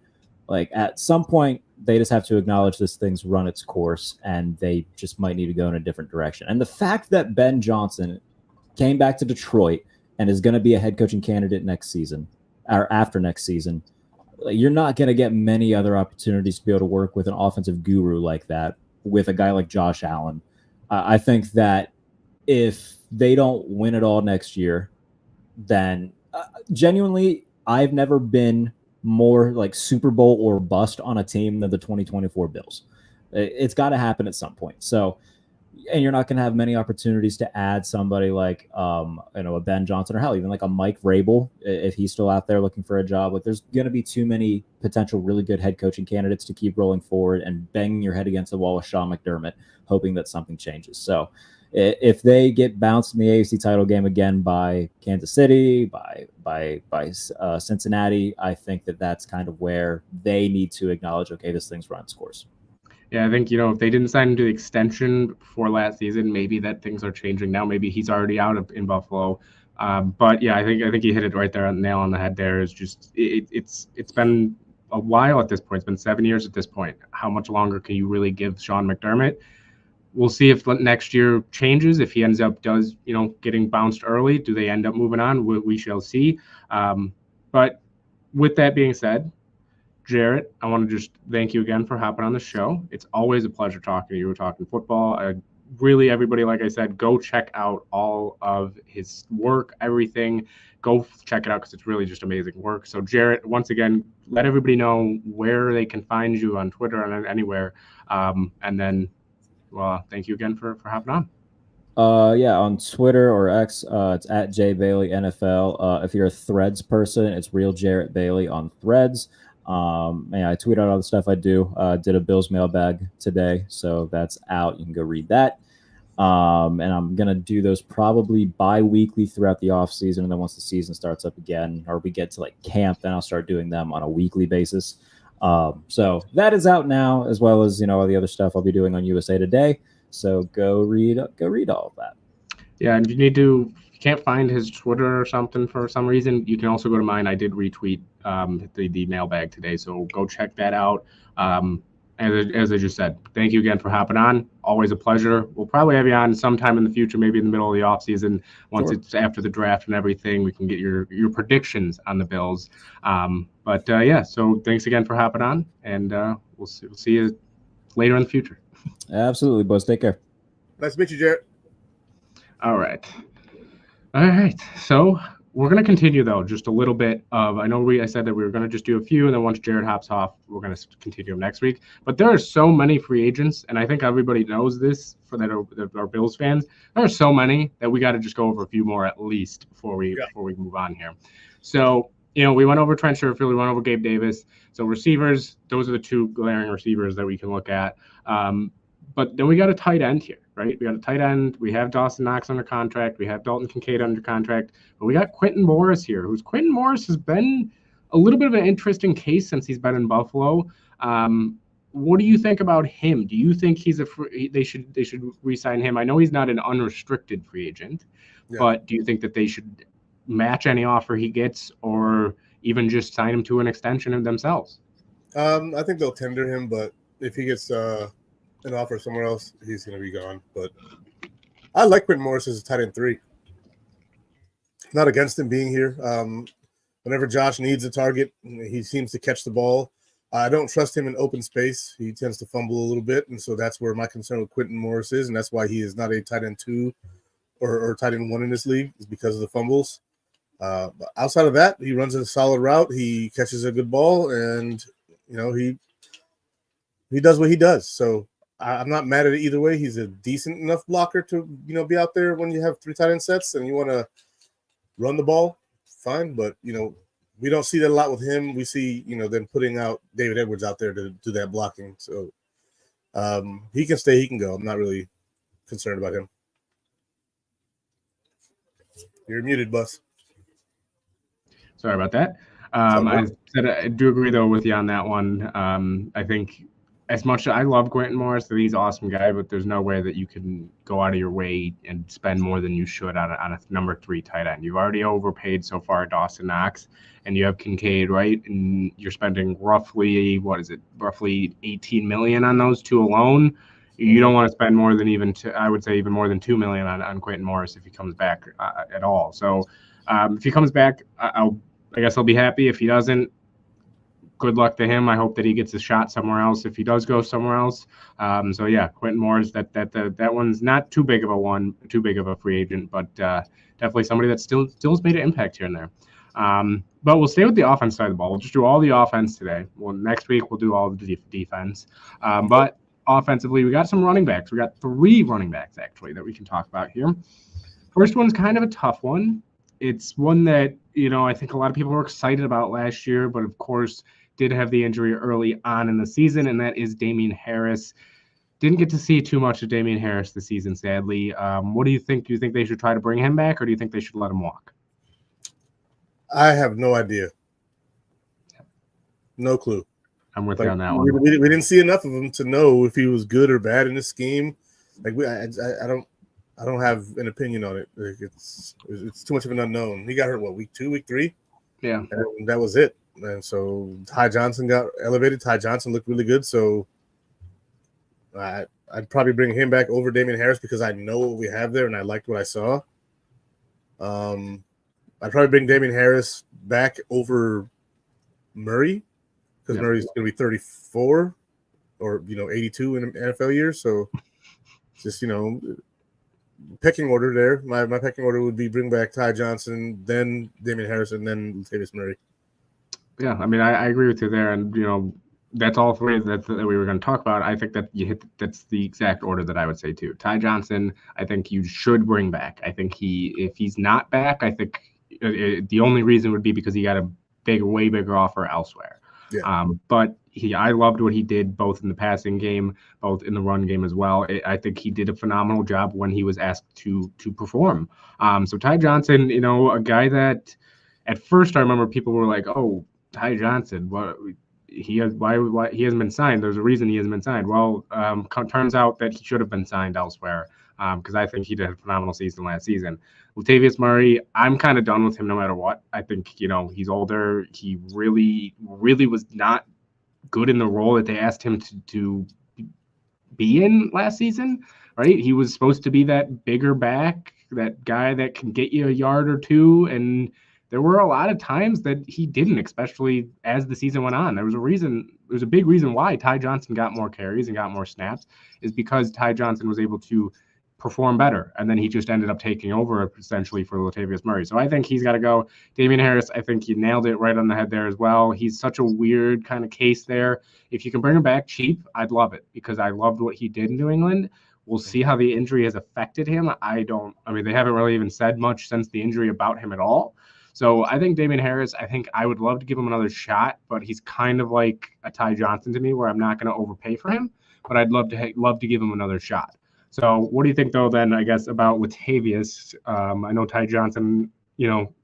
like at some point, they just have to acknowledge this thing's run its course, and they just might need to go in a different direction. And the fact that Ben Johnson came back to Detroit and is going to be a head coaching candidate next season, or after next season, you're not going to get many other opportunities to be able to work with an offensive guru like that, with a guy like Josh Allen. I think that if they don't win it all next year, then genuinely, I've never been more like Super Bowl or bust on a team than the 2024 Bills. It's got to happen at some point. So, and you're not going to have many opportunities to add somebody like, a Ben Johnson, or hell, even like a Mike Vrabel, if he's still out there looking for a job. Like, there's going to be too many potential really good head coaching candidates to keep rolling forward and banging your head against the wall with Sean McDermott, hoping that something changes. So if they get bounced in the AFC title game again by Kansas City, by Cincinnati, I think that that's kind of where they need to acknowledge, okay, this thing's run its course. Yeah, I think, if they didn't sign him to the extension before last season, maybe that things are changing now. Maybe he's already out in Buffalo. But yeah, I think you hit it right there, nail on the head there. Is just it's been a while at this point. It's been 7 years at this point. How much longer can you really give Sean McDermott? We'll see if next year changes. If he ends up getting bounced early, do they end up moving on? We shall see. But with that being said, Jared, I want to just thank you again for hopping on the show. It's always a pleasure talking to you. We're talking football. Really, everybody, like I said, go check out all of his work, everything. Go check it out because it's really just amazing work. So, Jared, once again, let everybody know where they can find you on Twitter and anywhere. And then, well, thank you again for hopping on. Yeah, on Twitter or X, it's at JBaileyNFL. If you're a Threads person, it's Real Jarrett Bailey on Threads. I tweet out all the stuff I do. Did a Bills mailbag today, so that's out. You can go read that. And I'm gonna do those probably bi-weekly throughout the off season, and then once the season starts up again, or we get to like camp, then I'll start doing them on a weekly basis. So that is out now, as well as all the other stuff I'll be doing on USA Today. So go read all of that. Yeah, and if you can't find his Twitter or something for some reason, you can also go to mine. I did retweet the mailbag today, so go check that out. As I just said, thank you again for hopping on. Always a pleasure. We'll probably have you on sometime in the future, maybe in the middle of the offseason, once it's after the draft and everything. We can get your predictions on the Bills. So thanks again for hopping on, and we'll see you later in the future. Absolutely, boys. Take care. Nice to meet you, Jarrett. All right. So we're going to continue, though, just a little bit of, I said that we were going to just do a few, and then once Jared hops off, we're going to continue next week. But there are so many free agents, and I think everybody knows this for that are Bills fans. There are so many that we got to just go over a few more at least before we move on here. So, we went over Trent Sherfield, we went over Gabe Davis. So receivers, those are the two glaring receivers that we can look at. But then we got a tight end here, right? We got a tight end. We have Dawson Knox under contract. We have Dalton Kincaid under contract. But we got Quinton Morris here, Quinton Morris has been a little bit of an interesting case since he's been in Buffalo. What do you think about him? Do you think they should re-sign him? I know he's not an unrestricted free agent, but do you think that they should match any offer he gets or even just sign him to an extension of themselves? I think they'll tender him, but if he gets an offer somewhere else, he's going to be gone. But I like Quinton Morris as a tight end 3. Not against him being here. Whenever Josh needs a target, he seems to catch the ball. I don't trust him in open space. He tends to fumble a little bit, and so that's where my concern with Quinton Morris is, and that's why he is not a tight end 2 or tight end 1 in this league, is because of the fumbles. But outside of that, he runs a solid route. He catches a good ball, and he does what he does. So I'm not mad at it either way. He's a decent enough blocker to be out there when you have 3 tight end sets and you want to run the ball. Fine, but we don't see that a lot with him. We see them putting out David Edwards out there to do that blocking. So he can stay, he can go. I'm not really concerned about him. You're muted, Bus. Sorry about that. I do agree, though, with you on that one. I think as much as I love Quinton Morris, he's an awesome guy, but there's no way that you can go out of your way and spend more than you should on a number 3 tight end. You've already overpaid so far Dawson Knox, and you have Kincaid, right? And you're spending roughly $18 million on those 2 alone. You don't want to spend more than even more than $2 million on Quinton Morris if he comes back at all. So if he comes back, I guess I'll be happy. If he doesn't, good luck to him. I hope that he gets a shot somewhere else if he does go somewhere else. So yeah, Quinton Morris, that one's not too big of a free agent, but definitely somebody that still has made an impact here and there. But we'll stay with the offense side of the ball. We'll just do all the offense today. Well, next week we'll do all the defense. But offensively, we got some running backs. We got 3 running backs actually that we can talk about here. First one's kind of a tough one. It's one that I think a lot of people were excited about last year, but of course did have the injury early on in the season, and that is Damien Harris. Didn't get to see too much of Damien Harris this season, sadly. What do you think? Do you think they should try to bring him back, or do you think they should let him walk? I have no idea. No clue. I'm with you on that one. We didn't see enough of him to know if he was good or bad in the scheme. I don't have an opinion on it. It's too much of an unknown. He got hurt week 2, week 3? Yeah. And that was it. And so Ty Johnson got elevated. Ty Johnson looked really good. So I'd probably bring him back over Damien Harris because I know what we have there and I liked what I saw. I'd probably bring Damien Harris back over Murray because Murray's going to be 34 or 82 in an NFL year. So just pecking order there. My pecking order would be bring back Ty Johnson, then Damien Harris, and then Latavius Murray. Yeah, I mean, I agree with you there, and that's all 3 that we were going to talk about. I think that that's the exact order that I would say too. Ty Johnson, I think you should bring back. I think if he's not back, I think the only reason would be because he got a way bigger offer elsewhere. Yeah. But I loved what he did both in the passing game, both in the run game as well. I think he did a phenomenal job when he was asked to perform. So Ty Johnson, a guy that at first I remember people were like, "Oh, Ty Johnson, why he hasn't been signed? There's a reason he hasn't been signed." Well, turns out that he should have been signed elsewhere because I think he did a phenomenal season last season. Latavius Murray, I'm kind of done with him no matter what. I think he's older. He really, really was not good in the role that they asked him to be in last season. Right? He was supposed to be that bigger back, that guy that can get you a yard or 2, and there were a lot of times that he didn't, especially as the season went on. There was a big reason why Ty Johnson got more carries and got more snaps is because Ty Johnson was able to perform better. And then he just ended up taking over essentially for Latavius Murray. So I think he's got to go. Damian Harris, I think you nailed it right on the head there as well. He's such a weird kind of case there. If you can bring him back cheap, I'd love it because I loved what he did in New England. We'll see how the injury has affected him. I mean, they haven't really even said much since the injury about him at all. So I think Damian Harris, I think I would love to give him another shot, but he's kind of like a Ty Johnson to me where I'm not going to overpay for him, but I'd love to give him another shot. So what do you think, though, then, I guess, about Latavius? I know Ty Johnson,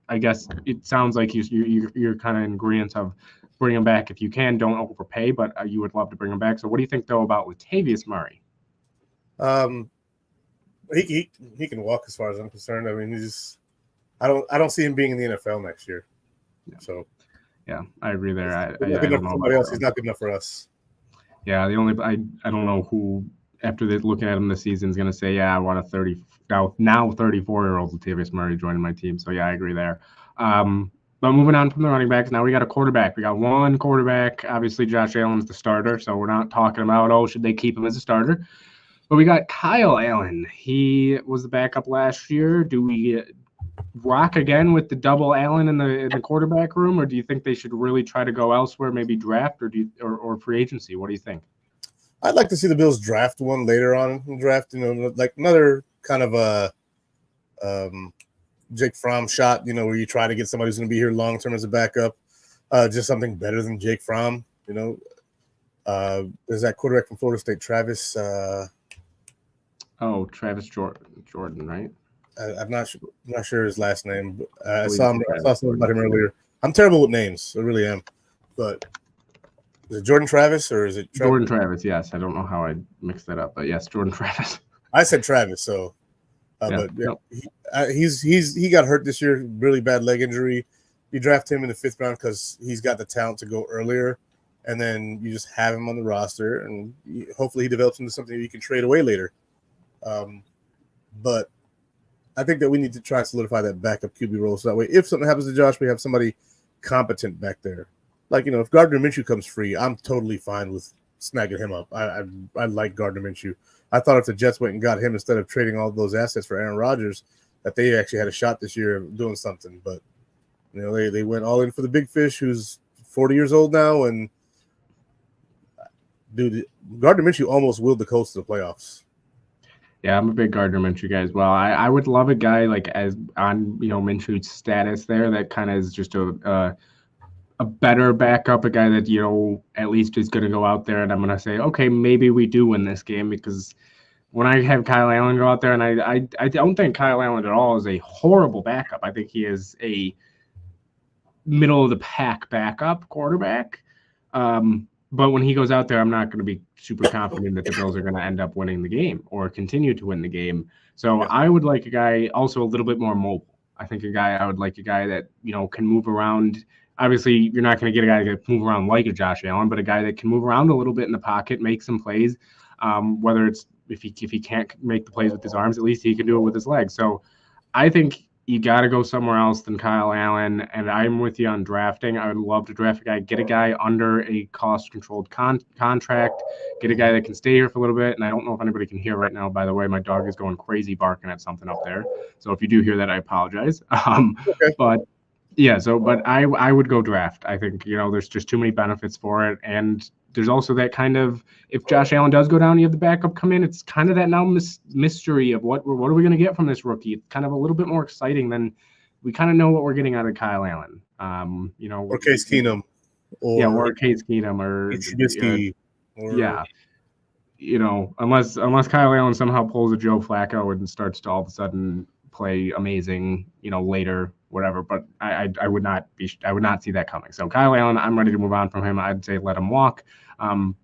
I guess it sounds like you're kind of in agreement of bring him back if you can. Don't overpay, but you would love to bring him back. So what do you think, though, about Latavius Murray? He can walk as far as I'm concerned. I mean, I don't see him being in the NFL next year. Yeah. So yeah, I agree there. I don't know somebody else. He's not good enough for us. Yeah, I don't know who after looking at him this season is going to say, yeah, I want a 34-year-old Latavius Murray joining my team. So yeah, I agree there. But moving on from the running backs, now we got a quarterback. We got one quarterback. Obviously, Josh Allen's the starter, so we're not talking about, should they keep him as a starter? But we got Kyle Allen. He was the backup last year. Do we rock again with the double Allen in the quarterback room, or do you think they should really try to go elsewhere, maybe draft or free agency? What do you think? I'd like to see the Bills draft one later on in the draft, like another kind of a Jake Fromm shot, where you try to get somebody who's going to be here long term as a backup, just something better than Jake Fromm. There's that quarterback from Florida State, Travis. Travis Jordan, right? I'm not sure his last name, but I saw something about him earlier. I'm terrible with names, I really am. But is it Jordan Travis or is it Travis? Jordan Travis? Yes, I don't know how I mixed that up, but yes, Jordan Travis. I said Travis, so. But he got hurt this year, really bad leg injury. You draft him in the 5th round because he's got the talent to go earlier, and then you just have him on the roster, and hopefully he develops into something you can trade away later. But I think that we need to try and solidify that backup QB role so that way if something happens to Josh, we have somebody competent back there. Like, if Gardner Minshew comes free, I'm totally fine with snagging him up. I like Gardner Minshew. I thought if the Jets went and got him instead of trading all those assets for Aaron Rodgers, that they actually had a shot this year of doing something. But, they went all in for the big fish who's 40 years old now. And, dude, Gardner Minshew almost willed the Colts to the playoffs. Yeah, I'm a big Gardner Minshew guy as well. I would love a guy like as on Minshew's status there that kind of is just a better backup, a guy that at least is going to go out there and I'm going to say, okay, maybe we do win this game, because when I have Kyle Allen go out there, and I don't think Kyle Allen at all is a horrible backup. I think he is a middle of the pack backup quarterback. But when he goes out there, I'm not going to be super confident that the Bills are going to end up winning the game or continue to win the game. So I would like a guy also a little bit more mobile. I would like a guy that, can move around. Obviously, you're not going to get a guy that can move around like a Josh Allen, but a guy that can move around a little bit in the pocket, make some plays. Whether it's if he can't make the plays with his arms, at least he can do it with his legs. So I think you got to go somewhere else than Kyle Allen, and I'm with you on drafting. I would love to draft a guy, get a guy under a cost-controlled contract, get a guy that can stay here for a little bit. And I don't know if anybody can hear right now, by the way. My dog is going crazy barking at something up there. So if you do hear that, I apologize. Okay. But I would go draft. I think, there's just too many benefits for it. And there's also that kind of, if Josh Allen does go down, you have the backup come in. It's kind of that now mystery of what are we going to get from this rookie. It's kind of a little bit more exciting than we kind of know what we're getting out of Kyle Allen. Or Case Keenum. Or Case Keenum unless Kyle Allen somehow pulls a Joe Flacco and starts to all of a sudden play amazing, later, whatever. But I would not see that coming. So Kyle Allen, I'm ready to move on from him. I'd say let him walk.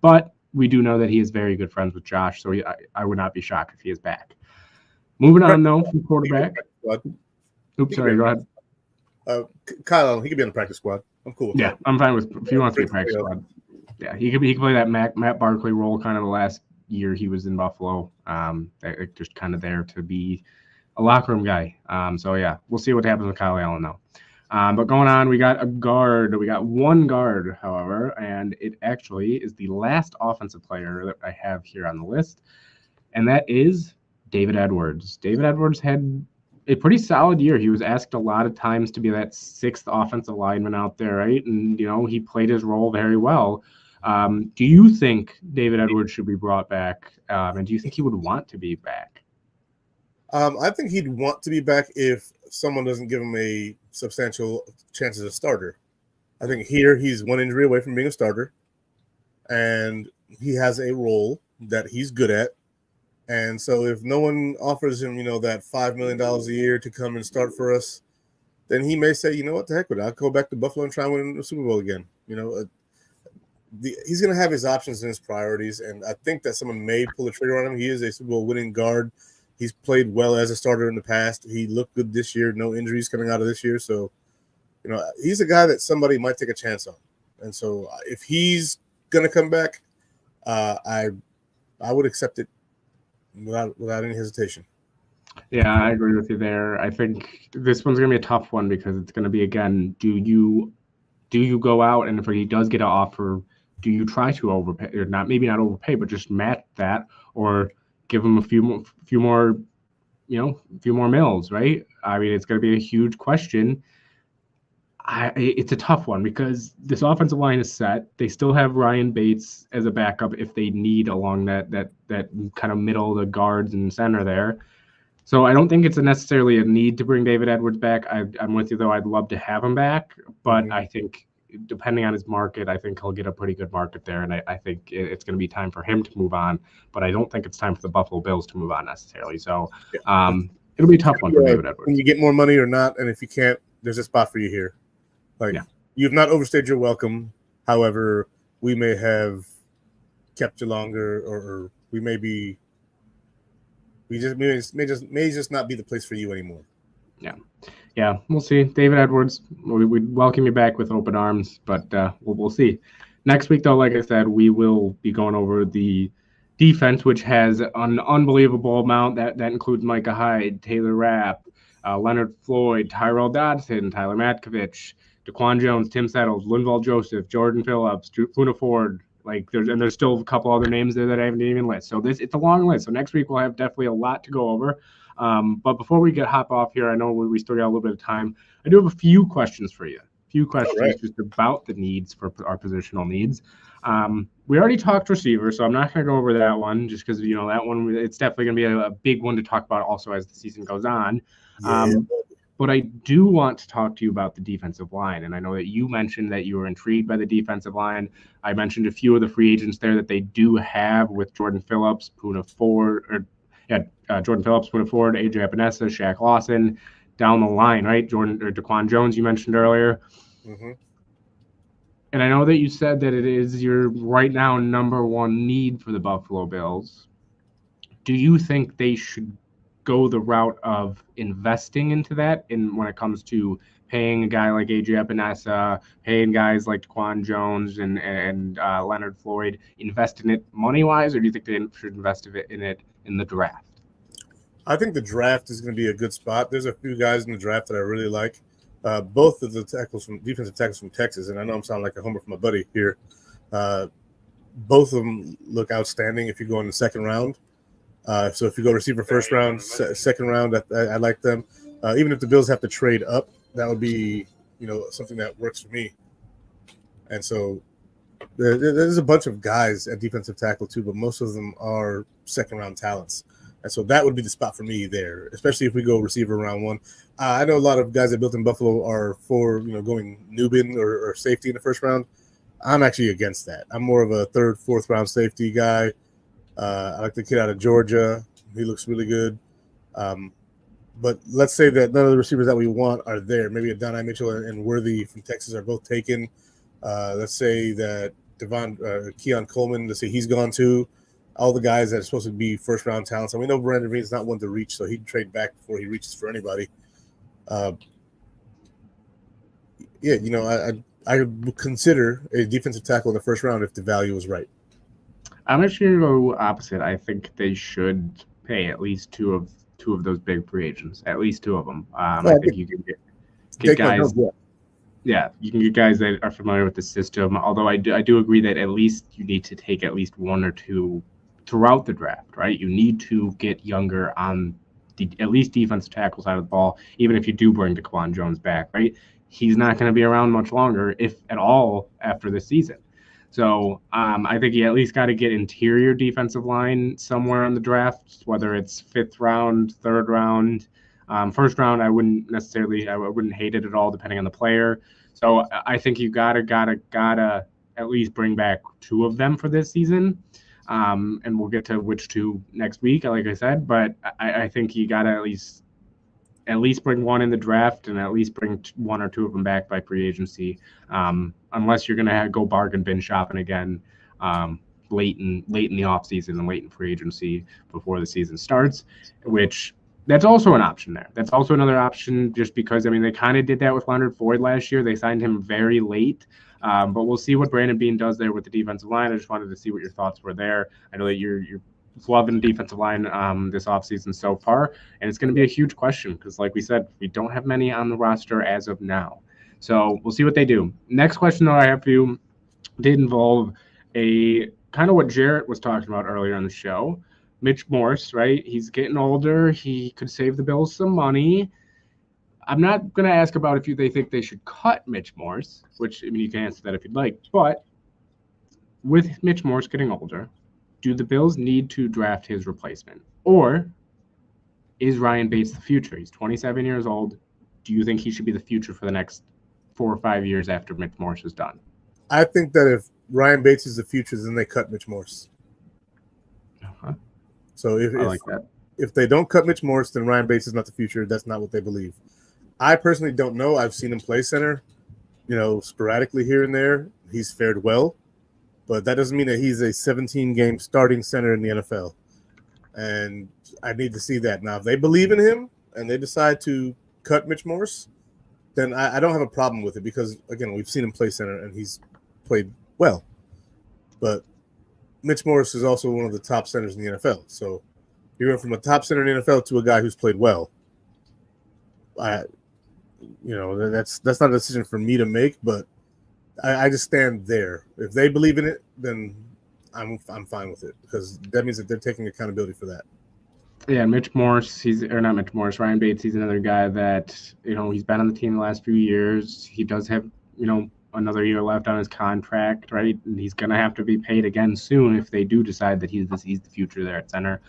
But we do know that he is very good friends with Josh, so I would not be shocked if he is back. Moving on, though, from quarterback. Oops, sorry, go ahead. Kyle Allen, he could be on the practice squad. I'm cool with that. I'm fine with if he wants to be practice squad. Yeah, he could play that Matt Barkley role kind of the last year he was in Buffalo. Just kind of there to be a locker room guy. So yeah, we'll see what happens with Kyle Allen now. But going on, we got a guard. We got one guard, however, and it actually is the last offensive player that I have here on the list, and that is David Edwards. David Edwards had a pretty solid year. He was asked a lot of times to be that sixth offensive lineman out there, right? And, he played his role very well. Do you think David Edwards should be brought back? And do you think he would want to be back? I think he'd want to be back if someone doesn't give him a substantial chance as a starter. I think here he's one injury away from being a starter, and he has a role that he's good at. And so if no one offers him, that $5 million a year to come and start for us, then he may say, what the heck with it? I'll go back to Buffalo and try and win the Super Bowl again. He's going to have his options and his priorities, and I think that someone may pull the trigger on him. He is a Super Bowl winning guard. He's played well as a starter in the past. He looked good this year. No injuries coming out of this year. So, he's a guy that somebody might take a chance on. And so if he's going to come back, I would accept it without any hesitation. Yeah, I agree with you there. I think this one's going to be a tough one because it's going to be, again, do you go out, and if he does get an offer, do you try to overpay, or maybe not overpay, but just match that, or give him a few more mills, right? I mean, it's going to be a huge question. It's a tough one because this offensive line is set. They still have Ryan Bates as a backup if they need along that kind of middle of the guards and center there. So I don't think it's necessarily a need to bring David Edwards back. I'm with you, though. I'd love to have him back, but I think depending on his market, I think he'll get a pretty good market there, and I think it's going to be time for him to move on, but I don't think it's time for the Buffalo Bills to move on necessarily. So it'll be a tough one for David Edwards. Can you get more money or not? And if you can't, there's a spot for you here. You've not overstayed your welcome. However, we may have kept you longer, or we may just not be the place for you anymore. Yeah, we'll see. David Edwards, we'd welcome you back with open arms, but we'll see. Next week, though, like I said, we will be going over the defense, which has an unbelievable amount. That includes Micah Hyde, Taylor Rapp, Leonard Floyd, Tyrell Dodson, Tyler Matkovich, Daquan Jones, Tim Settles, Linval Joseph, Jordan Phillips, Poona Ford. There's still a couple other names there that I haven't even listed. So it's a long list. So next week we'll have definitely a lot to go over. But before we hop off here, I know we still got a little bit of time. I do have a few questions for you. Just about the needs for our positional needs. We already talked receiver, so I'm not going to go over that one just because that one it's definitely going to be a big one to talk about also as the season goes on. But I do want to talk to you about the defensive line, and I know that you mentioned that you were intrigued by the defensive line. I mentioned a few of the free agents there that they do have with Jordan Phillips, Poona Ford, Jordan Phillips, Poona Ford, AJ Epinesa, Shaq Lawson, down the line, right? Daquan Jones, you mentioned earlier. Mm-hmm. And I know that you said that it is your right now number one need for the Buffalo Bills. Do you think they should go the route of investing into that when it comes to paying a guy like AJ Epinesa, paying guys like Daquan Jones and Leonard Floyd, invest in it money-wise, or do you think they should invest in it in the draft? I think the draft is going to be a good spot. There's a few guys in the draft that I really like. Both of the defensive tackles from Texas, and I know I'm sounding like a homer for my buddy here. Both of them look outstanding if you go in the second round. So if you go receiver first round, second round, I like them. Even if the Bills have to trade up, that would be something that works for me. And so there's a bunch of guys at defensive tackle too, but most of them are second round talents. And so that would be the spot for me there, especially if we go receiver round one. I know a lot of guys that built in Buffalo are for going Nubin or safety in the first round. I'm actually against that. I'm more of a third, fourth round safety guy. I like the kid out of Georgia. He looks really good. But let's say that none of the receivers that we want are there. Maybe Adonai Mitchell and Worthy from Texas are both taken. Let's say that Keon Coleman, let's say he's gone too. All the guys that are supposed to be first-round talents. And we know Brandon Reed's not one to reach, so he'd trade back before he reaches for anybody. I would consider a defensive tackle in the first round if the value is right. I'm actually going to go opposite. I think they should pay at least two of those big free agents, at least two of them. I think you can get guys. Yeah, you can get guys that are familiar with the system. Although I do agree that at least you need to take at least one or two throughout the draft, right? You need to get younger on the at least defensive tackle side of the ball, even if you do bring DeQuan Jones back, right? He's not going to be around much longer, if at all, after this season. So I think you at least got to get interior defensive line somewhere in the draft, whether it's 5th round, 3rd round, 1st round. I wouldn't hate it at all, depending on the player. So I think you gotta at least bring back 2 of them for this season. And we'll get to which 2 next week, like I said. But I think you gotta at least bring 1 in the draft, and at least bring 1 or 2 of them back by free agency, unless you're going to go bargain bin shopping again late in the offseason and late in free agency before the season starts, which that's also an option there. That's also another option, just because, they kind of did that with Leonard Floyd last year. They signed him very late. But we'll see what Brandon Beane does there with the defensive line. I just wanted to see what your thoughts were there. I know that you're loving the defensive line this offseason so far, and it's going to be a huge question because, like we said, we don't have many on the roster as of now. So we'll see what they do. Next question, though, I have for you did involve a kind of what Jarrett was talking about earlier on the show. Mitch Morse, right? He's getting older. He could save the Bills some money. I'm not going to ask about if they think they should cut Mitch Morse, which, you can answer that if you'd like. But with Mitch Morse getting older, do the Bills need to draft his replacement? Or is Ryan Bates the future? He's 27 years old. Do you think he should be the future for the next 4 or 5 years after Mitch Morse is done? I think that if Ryan Bates is the future, then they cut Mitch Morse. Uh-huh. So if they don't cut Mitch Morse, then Ryan Bates is not the future. That's not what they believe. I personally don't know. I've seen him play center, sporadically here and there. He's fared well. But that doesn't mean that he's a 17-game starting center in the NFL. And I need to see that. Now, if they believe in him and they decide to cut Mitch Morse, then I don't have a problem with it because, again, we've seen him play center and he's played well. But Mitch Morse is also one of the top centers in the NFL. So you're going from a top center in the NFL to a guy who's played well. That's not a decision for me to make, but I just stand there. If they believe in it, then I'm fine with it because that means that they're taking accountability for that. Yeah, Ryan Bates, he's another guy that, he's been on the team the last few years. He does have, another year left on his contract, right? And he's going to have to be paid again soon if they do decide that he's the future there at center.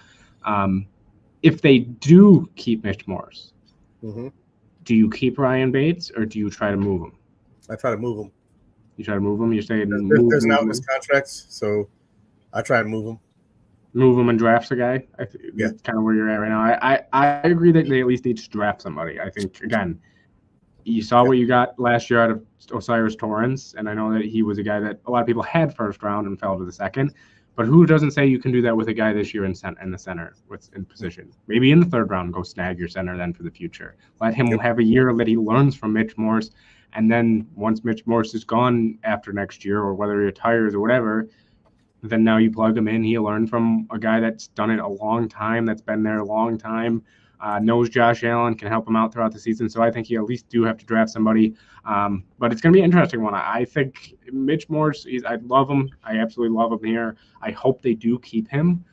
If they do keep Mitch Morse, mm-hmm. Do you keep Ryan Bates or do you try to move him? I try to move him. You try to move him? You're saying there's an out in his contracts, so I try and move him. Move him and draft a guy? Yeah. That's kind of where you're at right now. I agree that they at least need to draft somebody. I think, again, you saw what you got last year out of Osiris Torrance, and I know that he was a guy that a lot of people had 1st round and fell to the 2nd. But who doesn't say you can do that with a guy this year in the center in position? Maybe in the 3rd round, go snag your center then for the future. Let him have a year that he learns from Mitch Morse. And then once Mitch Morse is gone after next year, or whether he retires or whatever, then now you plug him in. He'll learn from a guy that's done it a long time, that's been there a long time, knows Josh Allen, can help him out throughout the season. So I think you at least do have to draft somebody. But it's going to be an interesting one. I think Mitch Morse, I love him. I absolutely love him here. I hope they do keep him.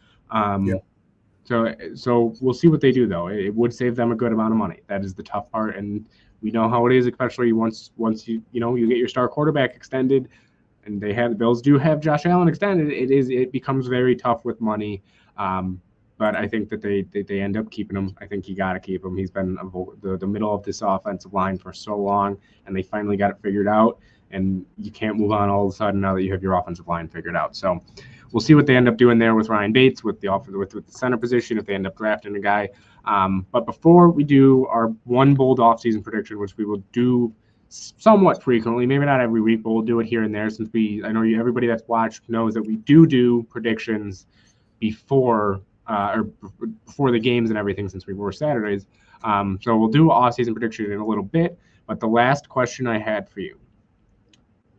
So we'll see what they do, though. It would save them a good amount of money. That is the tough part. And we know how it is, especially once you get your star quarterback extended, and the Bills do have Josh Allen extended. It becomes very tough with money. But I think that they end up keeping him. I think you got to keep him. He's been the middle of this offensive line for so long, and they finally got it figured out. And you can't move on all of a sudden now that you have your offensive line figured out. So we'll see what they end up doing there with Ryan Bates, with the center position, if they end up drafting a guy. But before we do our one bold offseason prediction, which we will do somewhat frequently, maybe not every week, but we'll do it here and there, since I know everybody that's watched knows that we do predictions before the games and everything, since we were Saturdays. So we'll do off-season prediction in a little bit. But the last question I had for you,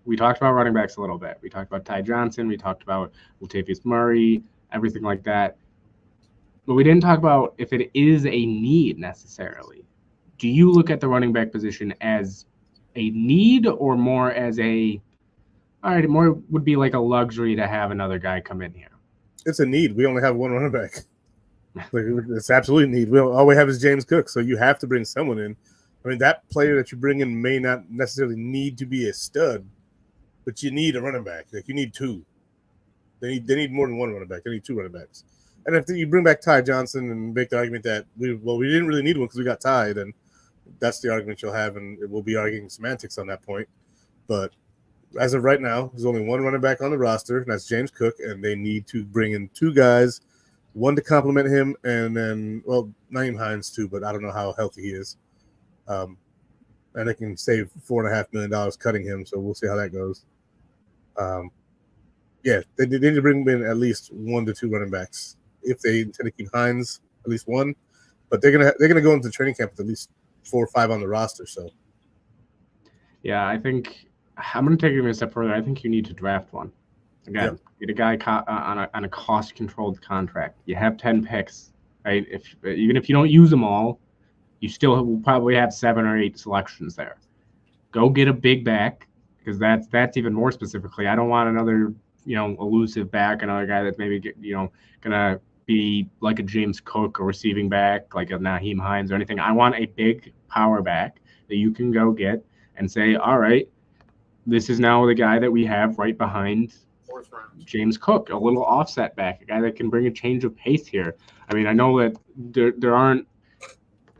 we talked about running backs a little bit. We talked about Ty Johnson. We talked about Latavius Murray, everything like that. But we didn't talk about if it is a need necessarily. Do you look at the running back position as a need, or more as more would be like a luxury to have another guy come in here? it's a need. We only have one running back. Like, it's absolutely need. All we have is James Cook, so you have to bring someone in. I mean, that player that you bring in may not necessarily need to be a stud, but you need a running back. Like, you need two. They need more than one running back. They need two running backs. And if you bring back Ty Johnson and make the argument that we didn't really need one because we got Ty, then that's the argument you'll have, and we'll be arguing semantics on that point. But as of right now, there's only one running back on the roster, and that's James Cook, and they need to bring in two guys, one to complement him, and then, well, Naeem Hines too, but I don't know how healthy he is. And they can save $4.5 million cutting him, so we'll see how that goes. Yeah, they need to bring in at least 1 to 2 running backs if they intend to keep Hines, at least one. But they're gonna go into training camp with at least 4 or 5 on the roster. So, yeah, I think I'm gonna take it a step further. I think you need to draft one. Again, get a guy on a cost-controlled contract. You have 10 picks, right? Even if you don't use them all, you still will probably have 7 or 8 selections there. Go get a big back, because that's even more specifically. I don't want another elusive back, another guy that's maybe gonna be like a James Cook, a receiving back, like a Naeem Hines or anything. I want a big power back that you can go get and say, all right, this is now the guy that we have right behind James Cook, a little offset back, a guy that can bring a change of pace here. I mean, I know that there aren't,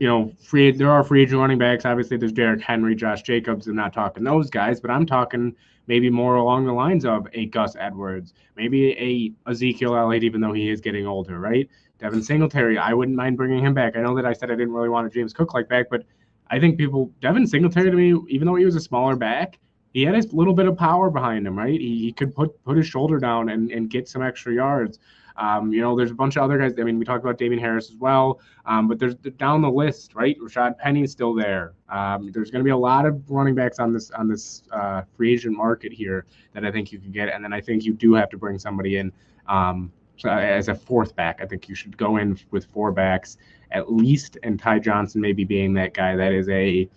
there are free agent running backs. Obviously, there's Derrick Henry, Josh Jacobs. I'm not talking those guys, but I'm talking maybe more along the lines of a Gus Edwards, maybe a Ezekiel Elliott, even though he is getting older, right? Devin Singletary, I wouldn't mind bringing him back. I know that I said I didn't really want a James Cook like back, but I think Devin Singletary to me, even though he was a smaller back, he had a little bit of power behind him, right? He could put his shoulder down and get some extra yards. There's a bunch of other guys. I mean, we talked about Damian Harris as well, but there's down the list, right? Rashad Penny's still there. There's going to be a lot of running backs on this free agent market here that I think you can get, and then I think you do have to bring somebody in as a fourth back. I think you should go in with 4 backs at least, and Ty Johnson maybe being that guy that is a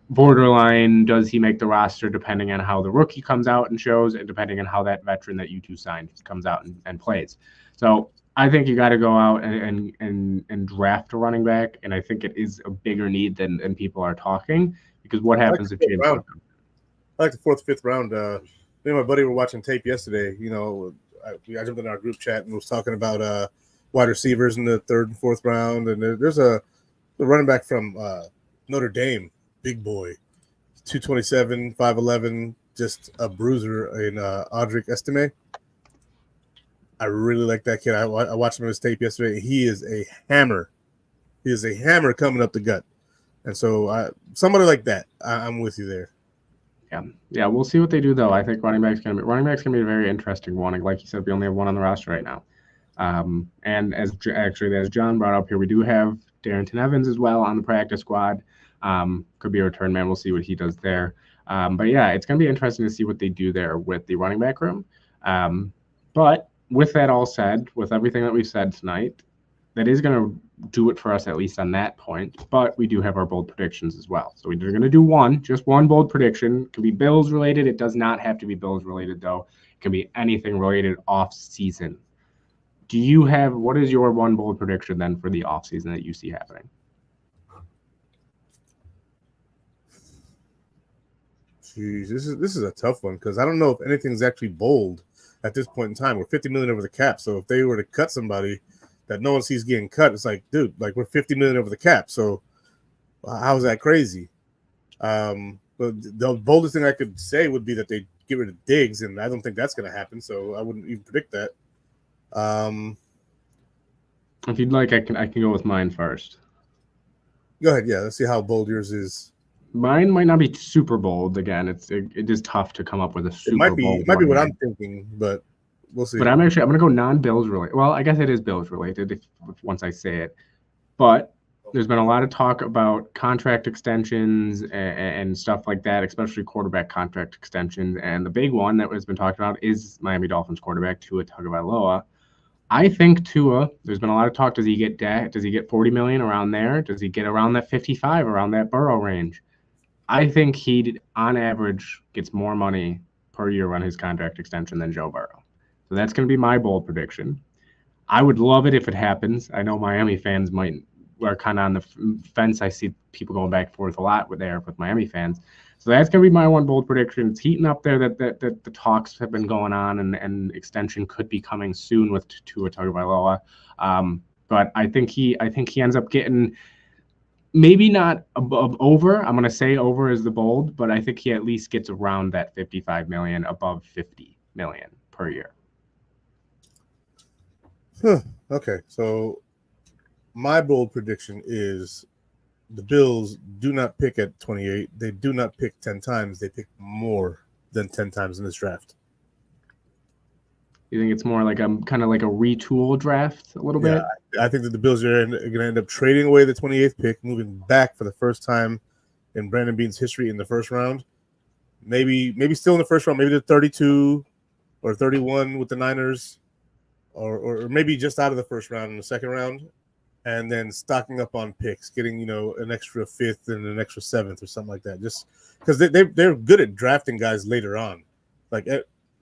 borderline, does he make the roster depending on how the rookie comes out and shows, and depending on how that veteran that you two signed comes out and plays. So I think you got to go out and draft a running back, and I think it is a bigger need than people are talking, because what happens if James? I like the 4th, 5th round. Me and my buddy were watching tape yesterday. I jumped in our group chat and was talking about wide receivers in the 3rd and 4th round, and there's the running back from Notre Dame. Big boy, 227, 5'11", just a bruiser in Audric Estime. I really like that kid. I watched him on his tape yesterday. He is a hammer. He is a hammer coming up the gut. And so somebody like that, I'm with you there. Yeah. We'll see what they do though. I think running back's gonna be a very interesting one. And like you said, we only have one on the roster right now. And as John brought up here, we do have Darrington Evans as well on the practice squad. Could be a return man. We'll see what he does there. But yeah, it's going to be interesting to see what they do there with the running back room. But with that all said, with everything that we've said tonight, that is going to do it for us, at least on that point. But we do have our bold predictions as well. So we're going to do just one bold prediction. It can be Bills related. It does not have to be Bills related, though. It can be anything related off season. What is your one bold prediction then for the off season that you see happening? Jeez, this is a tough one, because I don't know if anything's actually bold at this point in time. We're $50 million over the cap, so if they were to cut somebody that no one sees getting cut, it's like, dude, like, we're $50 million over the cap. So how is that crazy? But the boldest thing I could say would be that they get rid of Diggs, and I don't think that's going to happen. So I wouldn't even predict that. If you'd like, I can go with mine first. Go ahead. Yeah, let's see how bold yours is. Mine might not be super bold. Again, it is tough to come up with a super bold. It might be what I'm thinking, but we'll see. But I'm going to go non-Bills related. Well, I guess it is Bills related once I say it. But there's been a lot of talk about contract extensions and stuff like that, especially quarterback contract extensions. And the big one that has been talked about is Miami Dolphins quarterback Tua Tagovailoa. I think Tua, there's been a lot of talk. Does he get $40 million around there? Does he get around that 55, around that Burrow range? I think he, on average, gets more money per year on his contract extension than Joe Burrow. So that's going to be my bold prediction. I would love it if it happens. I know Miami fans are kind of on the fence. I see people going back and forth a lot with Miami fans. So that's going to be my one bold prediction. It's heating up there that the talks have been going on, and extension could be coming soon with Tua Tagovailoa. But I think he ends up getting maybe not over. I'm going to say over is the bold, but I think he at least gets around that 55 million, above 50 million per year. Okay, so my bold prediction is the Bills do not pick at 28. They do not pick 10 times. They pick more than 10 times in this draft. You think it's more like kind of like a retool draft a little bit? I think that the Bills are going to end up trading away the 28th pick, moving back for the first time in Brandon Beane's history in the first round. Maybe still in the first round, maybe the 32 or 31 with the Niners. Or maybe just out of the first round in the second round, and then stocking up on picks, getting an extra fifth and an extra seventh or something like that. Just because they're good at drafting guys later on. Like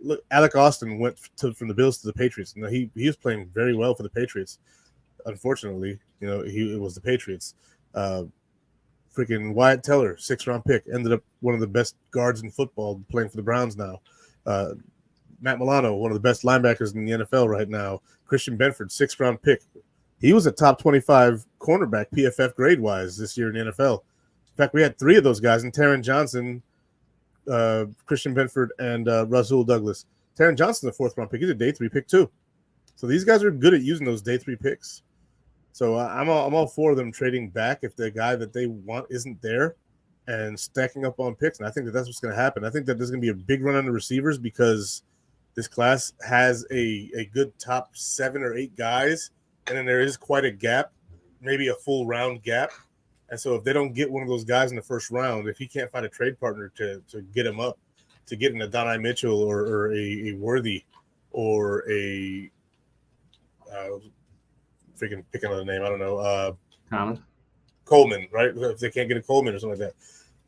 look, Alec Austin went from the Bills to the Patriots. He was playing very well for the Patriots. Unfortunately, it was the Patriots. Freaking Wyatt Teller, 6th-round pick, ended up one of the best guards in football, playing for the Browns now. Matt Milano, one of the best linebackers in the NFL right now. Christian Benford, 6th-round pick. He was a top 25 cornerback, PFF grade-wise, this year in the NFL. In fact, we had 3 of those guys, and Taron Johnson, Christian Benford, and Rasul Douglas. Taron Johnson, the 4th-round pick. He's a day 3 pick, too. So these guys are good at using those day 3 picks. So I'm all for them trading back if the guy that they want isn't there and stacking up on picks. And I think that's what's going to happen. I think that there's going to be a big run on the receivers because – this class has a good top 7 or 8 guys, and then there is quite a gap, maybe a full round gap. And so if they don't get one of those guys in the first round, if he can't find a trade partner to get him up, to get an Adonai Mitchell or a Worthy or a freaking pick another name, I don't know, Thomas Coleman, right? If they can't get a Coleman or something like that,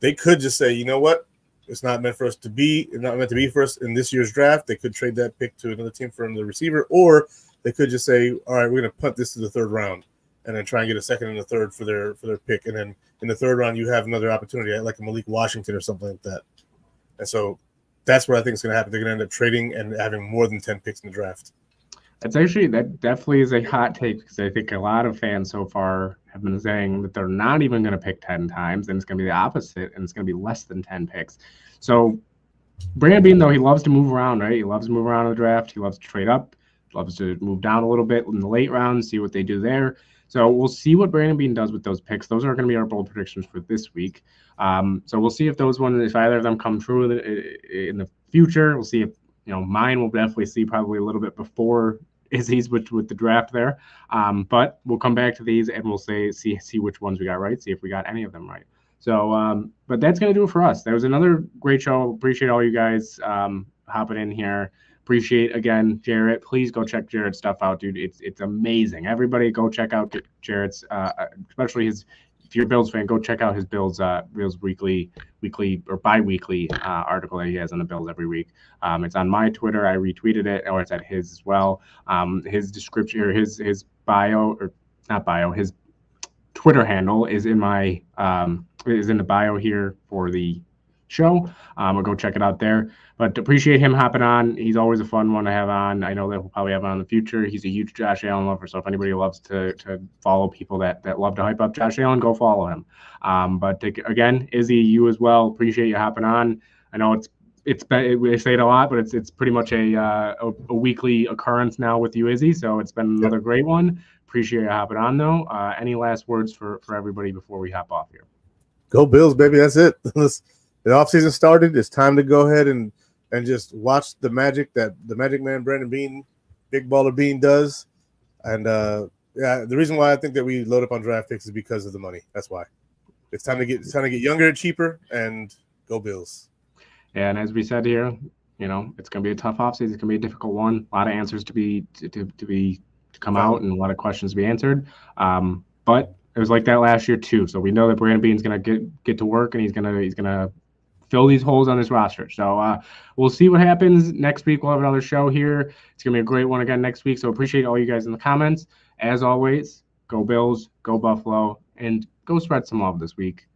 they could just say, you know what? It's not meant for us to be. It's not meant to be for us in this year's draft. They could trade that pick to another team for another receiver, or they could just say, "All right, we're going to punt this to the 3rd round, and then try and get a 2nd and a 3rd for their pick." And then in the 3rd round, you have another opportunity, like a Malik Washington or something like that. And so that's what I think is going to happen. They're going to end up trading and having more than 10 picks in the draft. That definitely is a hot take, because I think a lot of fans so far have been saying that they're not even going to pick 10 times, and it's going to be the opposite, and it's going to be less than 10 picks. So Brandon Beane, though, he loves to move around, right? He loves to move around in the draft. He loves to trade up. He loves to move down a little bit in the late rounds, see what they do there. So we'll see what Brandon Beane does with those picks. Those are going to be our bold predictions for this week. So we'll see if either of them come true in the future. We'll see if mine will definitely see probably a little bit before Izzy's with the draft there. But we'll come back to these and we'll see which ones we got right, see if we got any of them right. So, but that's going to do it for us. That was another great show. Appreciate all you guys hopping in here. Appreciate, again, Jarrett. Please go check Jarrett's stuff out, dude. It's amazing. Everybody go check out Jarrett's, especially if you're a Bills fan, go check out his Bills weekly or bi-weekly article that he has on the Bills every week. It's on my Twitter. I retweeted it, or it's at his as well. His description, or his bio, or not bio, his Twitter handle is in my is in the bio here for the show. I'll go check it out there. But appreciate him hopping on. He's always a fun one to have on. I know that we'll probably have on in the future. He's a huge Josh Allen lover, so if anybody loves to follow people that love to hype up Josh Allen, go follow him. But again, Izzy, you as well. Appreciate you hopping on. I know it's been, we say it a lot, but it's pretty much a weekly occurrence now with you, Izzy. So it's been another great one. Appreciate you hopping on, though. Any last words for everybody before we hop off here? Go Bills, baby. That's it. The offseason started. It's time to go ahead and just watch the magic that the Magic Man Brandon Beane, Big Baller Beane, does. And the reason why I think that we load up on draft picks is because of the money. That's why. It's time to get younger and cheaper, and go Bills. Yeah, and as we said here, it's going to be a tough offseason. It's going to be a difficult one. A lot of answers to come out, and a lot of questions to be answered. But it was like that last year too. So we know that Brandon Beane's going to get to work, and he's going to fill these holes on this roster. So we'll see what happens next week. We'll have another show here. It's gonna be a great one again next week. So appreciate all you guys in the comments. As always, go Bills, go Buffalo, and go spread some love this week.